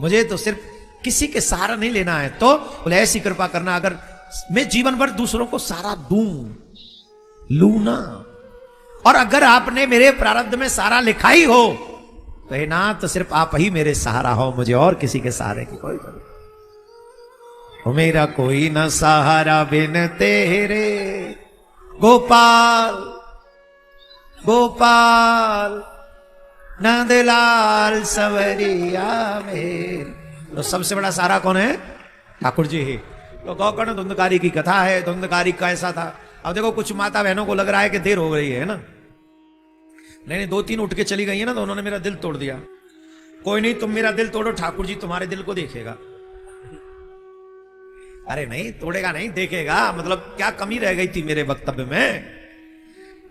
मुझे तो सिर्फ किसी के सहारा नहीं लेना है। तो बोले ऐसी कृपा करना, अगर मैं जीवन भर दूसरों को सहारा लू ना, और अगर आपने मेरे प्रारब्ध में सहारा लिखा ही हो तो हे नाथ सिर्फ आप ही मेरे सहारा हो, मुझे और किसी के सहारे की कोई जरूरत। मेरा कोई न सहारा बिन तेरे, गोपाल गोपाल नंदलाल सवरिया मेरे। तो सबसे बड़ा सहारा कौन है? ठाकुर जी ही। तो गौकर्ण धुंधकारी की कथा है। धुंधकारी कैसा था? अब देखो कुछ माता बहनों को लग रहा है कि देर हो गई है ना, नहीं 2-3 उठ के चली गई है ना, तो उन्होंने मेरा दिल तोड़ दिया। कोई नहीं, तुम मेरा दिल तोड़ो, ठाकुर जी तुम्हारे दिल को देखेगा। अरे नहीं, तोड़ेगा नहीं, देखेगा। मतलब क्या कमी रह गई थी मेरे वक्तव्य में?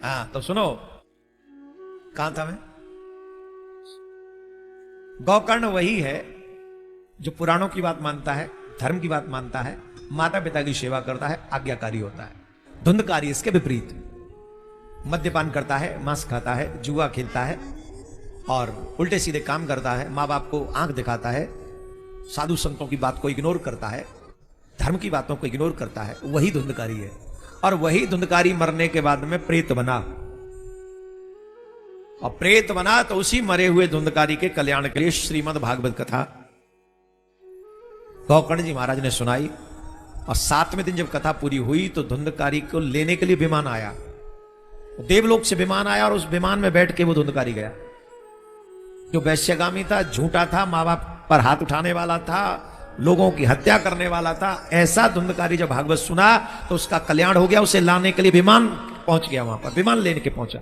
हाँ तो सुनो, कहां था मैं? गौकर्ण वही है जो पुराणों की बात मानता है, धर्म की बात मानता है, माता पिता की सेवा करता है, आज्ञाकारी होता है। धुंधकारी इसके विपरीत मद्यपान करता है, मांस खाता है, जुआ खेलता है और उल्टे सीधे काम करता है, माँ बाप को आंख दिखाता है, साधु संतों की बात को इग्नोर करता है, धर्म की बातों को इग्नोर करता है। वही धुंधकारी है। और वही धुंधकारी मरने के बाद में प्रेत बना, और प्रेत बना तो उसी मरे हुए धुंधकारी के कल्याण के लिए श्रीमद् भागवत कथा गौकर्ण जी महाराज ने सुनाई। और 7वें दिन जब कथा पूरी हुई तो धुंधकारी को लेने के लिए विमान आया, देवलोक से विमान आया, और उस विमान में बैठ के वो धुंधकारी गया। जो वैश्यगामी था, झूठा था, माँ बाप पर हाथ उठाने वाला था, लोगों की हत्या करने वाला था, ऐसा धुंधकारी जब भागवत सुना तो उसका कल्याण हो गया। उसे लाने के लिए विमान पहुंच गया, वहां पर विमान लेने के पहुंचा।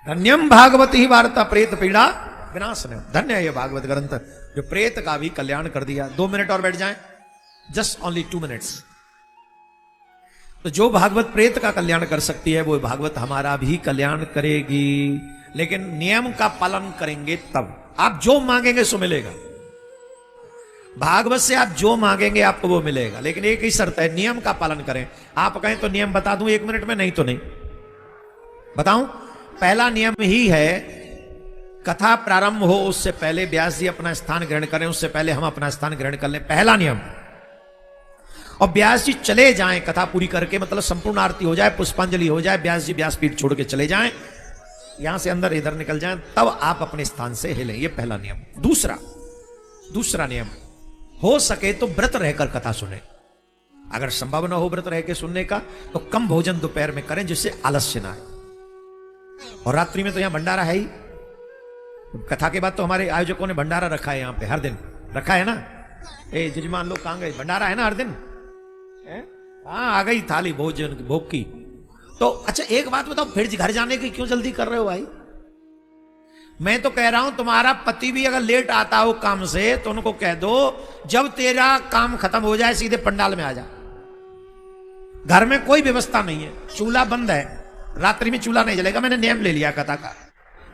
धन्यम भागवत ही वार्ता प्रेत पीड़ा विनाशनम। धन्य है ये भागवत ग्रंथ जो प्रेत का भी कल्याण कर दिया। 2 मिनट और बैठ जाएं, जस्ट ओनली 2 मिनट्स। तो जो भागवत प्रेत का कल्याण कर सकती है वो भागवत हमारा भी कल्याण करेगी, लेकिन नियम का पालन करेंगे तब। आप जो मांगेंगे सो मिलेगा। भागवत से आप जो मांगेंगे आपको वो मिलेगा, लेकिन एक ही शर्त है, नियम का पालन करें। आप कहें तो नियम बता दूं 1 मिनट में, नहीं तो नहीं। बताऊं? पहला नियम ही है, कथा प्रारंभ हो उससे पहले व्यास जी अपना स्थान ग्रहण करें, उससे पहले हम अपना स्थान ग्रहण कर लें। पहला नियम। और व्यास जी चले जाएं कथा पूरी करके, मतलब संपूर्ण आरती हो जाए, पुष्पांजलि हो जाए, व्यास जी व्यासपीठ छोड़ के चले जाएं, यहां से अंदर इधर निकल जाएं, तब आप अपने स्थान से हिलें। ये पहला नियम। दूसरा नियम, हो सके तो व्रत रहकर कथा सुने। अगर संभव ना हो व्रत रह के सुनने का तो कम भोजन दोपहर में करें जिससे आलस्य ना आए। और रात्रि में तो यहां भंडारा है ही। कथा के बाद तो हमारे आयोजकों ने भंडारा रखा है, यहां पे हर दिन रखा है ना। ए जजमान लोग कहां गए? भंडारा है ना हर दिन। हाँ आ गई थाली भोजन भोग की। तो अच्छा एक बात बताओ, फिर घर जाने की क्यों जल्दी कर रहे हो भाई? मैं तो कह रहा हूं तुम्हारा पति भी अगर लेट आता हो काम से तो उनको कह दो जब तेरा काम खत्म हो जाए सीधे पंडाल में आ जा। घर में कोई व्यवस्था नहीं है, चूल्हा बंद है, रात्रि में चूल्हा नहीं जलेगा। मैंने नियम ले लिया कथा का।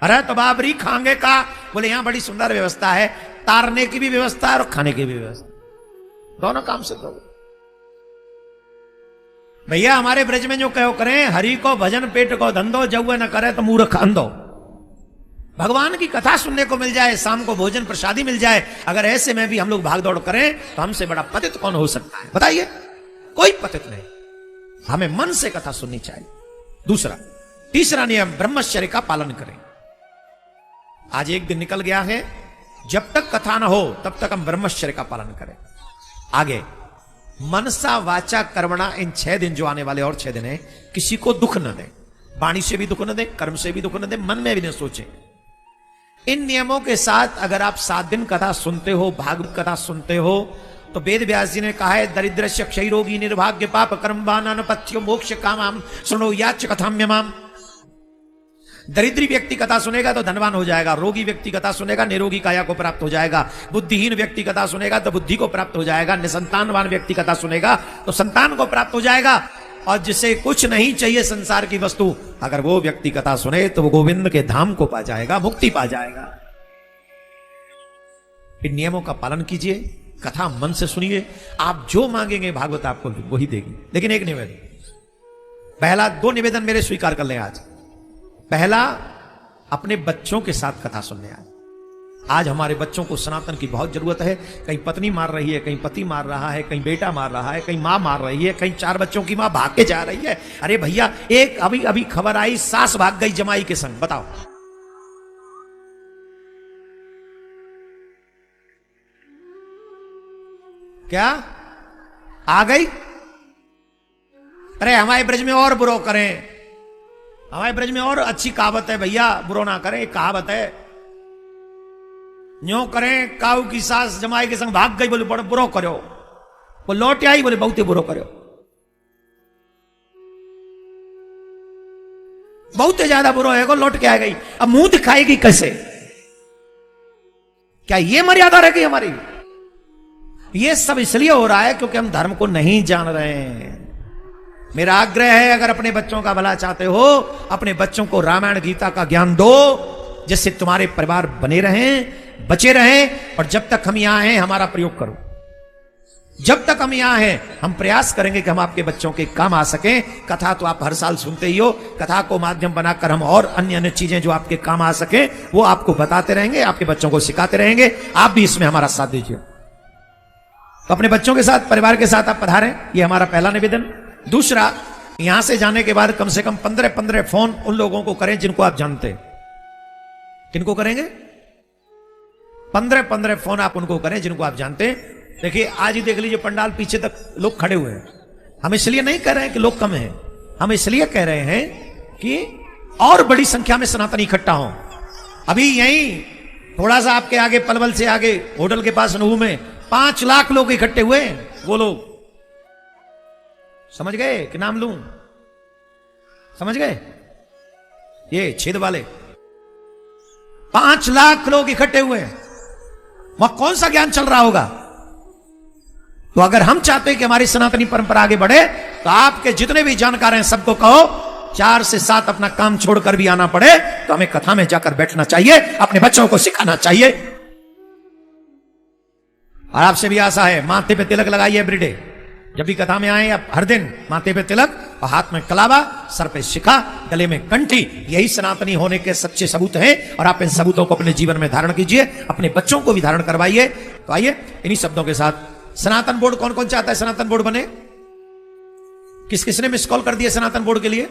अरे तो बाबरी खांगे का बोले यहां बड़ी सुंदर व्यवस्था है, तारने की भी व्यवस्था है और खाने की भी व्यवस्था, दोनों काम से करो। भैया हमारे ब्रज में जो कहो करें, हरि को भजन पेट को धंधो, जब न करे तो मूर्ख अंधो। भगवान की कथा सुनने को मिल जाए, शाम को भोजन प्रसादी मिल जाए, अगर ऐसे में भी हम लोग भाग दौड़ करें तो हमसे बड़ा पतित कौन हो सकता है? बताइए, कोई पतित नहीं। हमें मन से कथा सुननी चाहिए। तीसरा नियम, ब्रह्मचर्य का पालन करें। आज एक दिन निकल गया है, जब तक कथा ना हो तब तक हम ब्रह्मचर्य का पालन करें। आगे मनसा वाचा कर्मणा, इन 6 दिन जो आने वाले और 6 दिन है, किसी को दुख न दे। वाणी से भी दुख न दे, कर्म से भी दुख न दे, मन में भी न सोचे। इन नियमों के साथ अगर आप 7 दिन कथा सुनते हो, भागवत कथा सुनते हो, तो वेद व्यास जी ने कहा है, दरिद्रस्य क्षय रोगी निर्भाग्य पाप कर्मवान पथ्यो मोक्ष कामाम सुनो याच कथाम्यमाम। दरिद्री व्यक्ति कथा सुनेगा तो धनवान हो जाएगा, रोगी व्यक्ति कथा सुनेगा निरोगी काया को प्राप्त हो जाएगा, बुद्धिहीन व्यक्ति कथा सुनेगा तो बुद्धि को प्राप्त हो जाएगा, निसंतानवान व्यक्ति कथा सुनेगा तो संतान को प्राप्त हो जाएगा, और जिसे कुछ नहीं चाहिए संसार की वस्तु, अगर वो व्यक्ति कथा सुने तो वो गोविंद के धाम को पा जाएगा, मुक्ति पा जाएगा। इन नियमों का पालन कीजिए, कथा मन से सुनिए, आप जो मांगेंगे भागवत आपको वही देगी। लेकिन एक निवेदन, पहला 2 निवेदन मेरे स्वीकार कर लें आज। पहला, अपने बच्चों के साथ कथा सुनने आए। आज हमारे बच्चों को सनातन की बहुत जरूरत है। कहीं पत्नी मार रही है, कहीं पति मार रहा है, कहीं बेटा मार रहा है, कहीं मां मार रही है, कहीं 4 बच्चों की मां भाग के जा रही है। अरे भैया, एक अभी अभी खबर आई, सास भाग गई जमाई के संग। बताओ, क्या आ गई? अरे हमारे ब्रज में और बुरो करें, हमारे ब्रज में और अच्छी कहावत है भैया, बुरो ना करें, एक कहावत है, न्यो करें काऊ की सास जमाई के संग भाग गई, बोले बड़ो बुरो करो, वो लौट आई, बोले बहुत ही बुरो करो, बहुत ही ज्यादा बुरो है, लौट के आ गई, अब मुंह दिखाएगी कैसे? क्या ये मर्यादा रह गई हमारी? ये सब इसलिए हो रहा है क्योंकि हम धर्म को नहीं जान रहे हैं। मेरा आग्रह है, अगर अपने बच्चों का भला चाहते हो, अपने बच्चों को रामायण गीता का ज्ञान दो, जिससे तुम्हारे परिवार बने रहें, बचे रहें। और जब तक हम यहां हैं, हमारा प्रयोग करो। जब तक हम यहां हैं, हम प्रयास करेंगे कि हम आपके बच्चों के काम आ सकें। कथा तो आप हर साल सुनते ही हो, कथा को माध्यम बनाकर हम और अन्य अन्य चीजें जो आपके काम आ सके वो आपको बताते रहेंगे, आपके बच्चों को सिखाते रहेंगे। आप भी इसमें हमारा साथ दीजिए। तो अपने बच्चों के साथ, परिवार के साथ आप पधारें, ये हमारा पहला निवेदन। दूसरा, यहां से जाने के बाद कम से कम 15-15 फोन उन लोगों को करें जिनको आप जानते हैं। किनको करेंगे? 15-15 फोन आप उनको करें जिनको आप जानते हैं। देखिए, आज ही देख लीजिए, पंडाल पीछे तक लोग खड़े हुए हैं। हम इसलिए नहीं कह रहे हैं कि लोग कम हैं, हम इसलिए कह रहे हैं कि और बड़ी संख्या में सनातनी इकट्ठा हों। अभी यहीं थोड़ा सा आपके आगे, पलवल से आगे, होटल के पास नहू में 5 लाख लोग इकट्ठे हुए हैं। वो लोग समझ गए कि नाम लूं? समझ गए? ये छेद वाले 5 लाख लोग इकट्ठे हुए हैं। वहां कौन सा ज्ञान चल रहा होगा? तो अगर हम चाहते हैं कि हमारी सनातनी परंपरा आगे बढ़े, तो आपके जितने भी जानकार हैं सबको कहो 4 से 7 अपना काम छोड़कर भी आना पड़े तो हमें कथा में जाकर बैठना चाहिए, अपने बच्चों को सिखाना चाहिए। और आपसे भी आशा है, माथे पे तिलक लगाइए एवरीडे। जब भी कथा में आए आप हर दिन माथे पे तिलक और हाथ में कलावा, सर पे शिखा, गले में कंठी, यही सनातनी होने के सच्चे सबूत हैं। और आप इन सबूतों को अपने जीवन में धारण कीजिए, अपने बच्चों को भी धारण करवाइए। तो आइए इन्हीं शब्दों के साथ, सनातन बोर्ड कौन कौन चाहता है सनातन बोर्ड बने? किस किसने मिस कॉल कर दिया सनातन बोर्ड के लिए?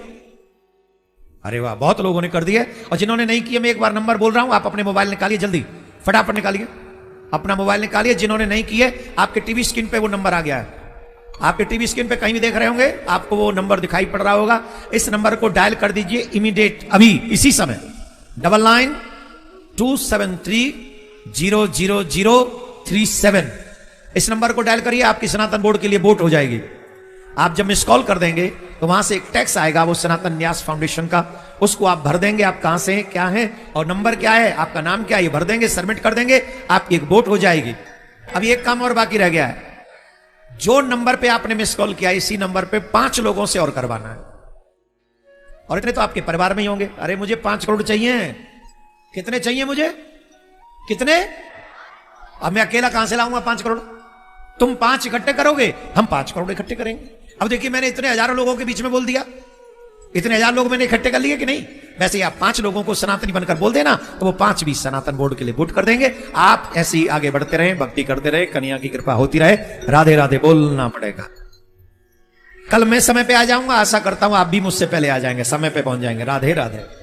अरे वाह, बहुत लोगों ने कर दिया। और जिन्होंने नहीं किया, मैं एक बार नंबर बोल रहा हूं, आप अपने मोबाइल निकालिए, जल्दी फटाफट निकालिए, अपना मोबाइल निकालिए। जिन्होंने नहीं किए, आपके टीवी स्क्रीन पे वो नंबर आ गया है। आपके टीवी स्क्रीन पे कहीं भी देख रहे होंगे, आपको वो नंबर दिखाई पड़ रहा होगा। इस नंबर को डायल कर दीजिए इमीडिएट, अभी इसी समय, 9927300037। इस नंबर को डायल करिए, आपकी सनातन बोर्ड के लिए वोट हो जाएगी। आप जब मिस कॉल कर देंगे तो वहां से एक टैक्स आएगा, वो सनातन न्यास फाउंडेशन का, उसको आप भर देंगे। आप कहां से हैं, क्या है और नंबर क्या है, आपका नाम क्या है, ये भर देंगे, सबमिट कर देंगे, आपकी एक वोट हो जाएगी। अभी एक काम और बाकी रह गया है, जो नंबर पे आपने मिस कॉल किया, इसी नंबर पे 5 लोगों से और करवाना है। और इतने तो आपके परिवार में ही होंगे। अरे मुझे 5 करोड़ चाहिए। कितने चाहिए मुझे? कितने? अब मैं अकेला कहां से लाऊंगा 5 करोड़? तुम 5 इकट्ठे करोगे, हम 5 करोड़ इकट्ठे करेंगे। अब देखिए, मैंने इतने हजारों लोगों के बीच में बोल दिया, इतने 1000 लोग मैंने इकट्ठे कर लिए कि नहीं? वैसे ही आप 5 लोगों को सनातनी बनकर बोल देना, तो वो 5 भी सनातन बोर्ड के लिए वोट कर देंगे। आप ऐसे ही आगे बढ़ते रहें, भक्ति करते रहे, कन्या की कृपा होती रहे। राधे राधे बोलना पड़ेगा। कल मैं समय पे आ जाऊंगा, आशा करता हूं आप भी मुझसे पहले आ जाएंगे, समय पे पहुंच जाएंगे। राधे राधे।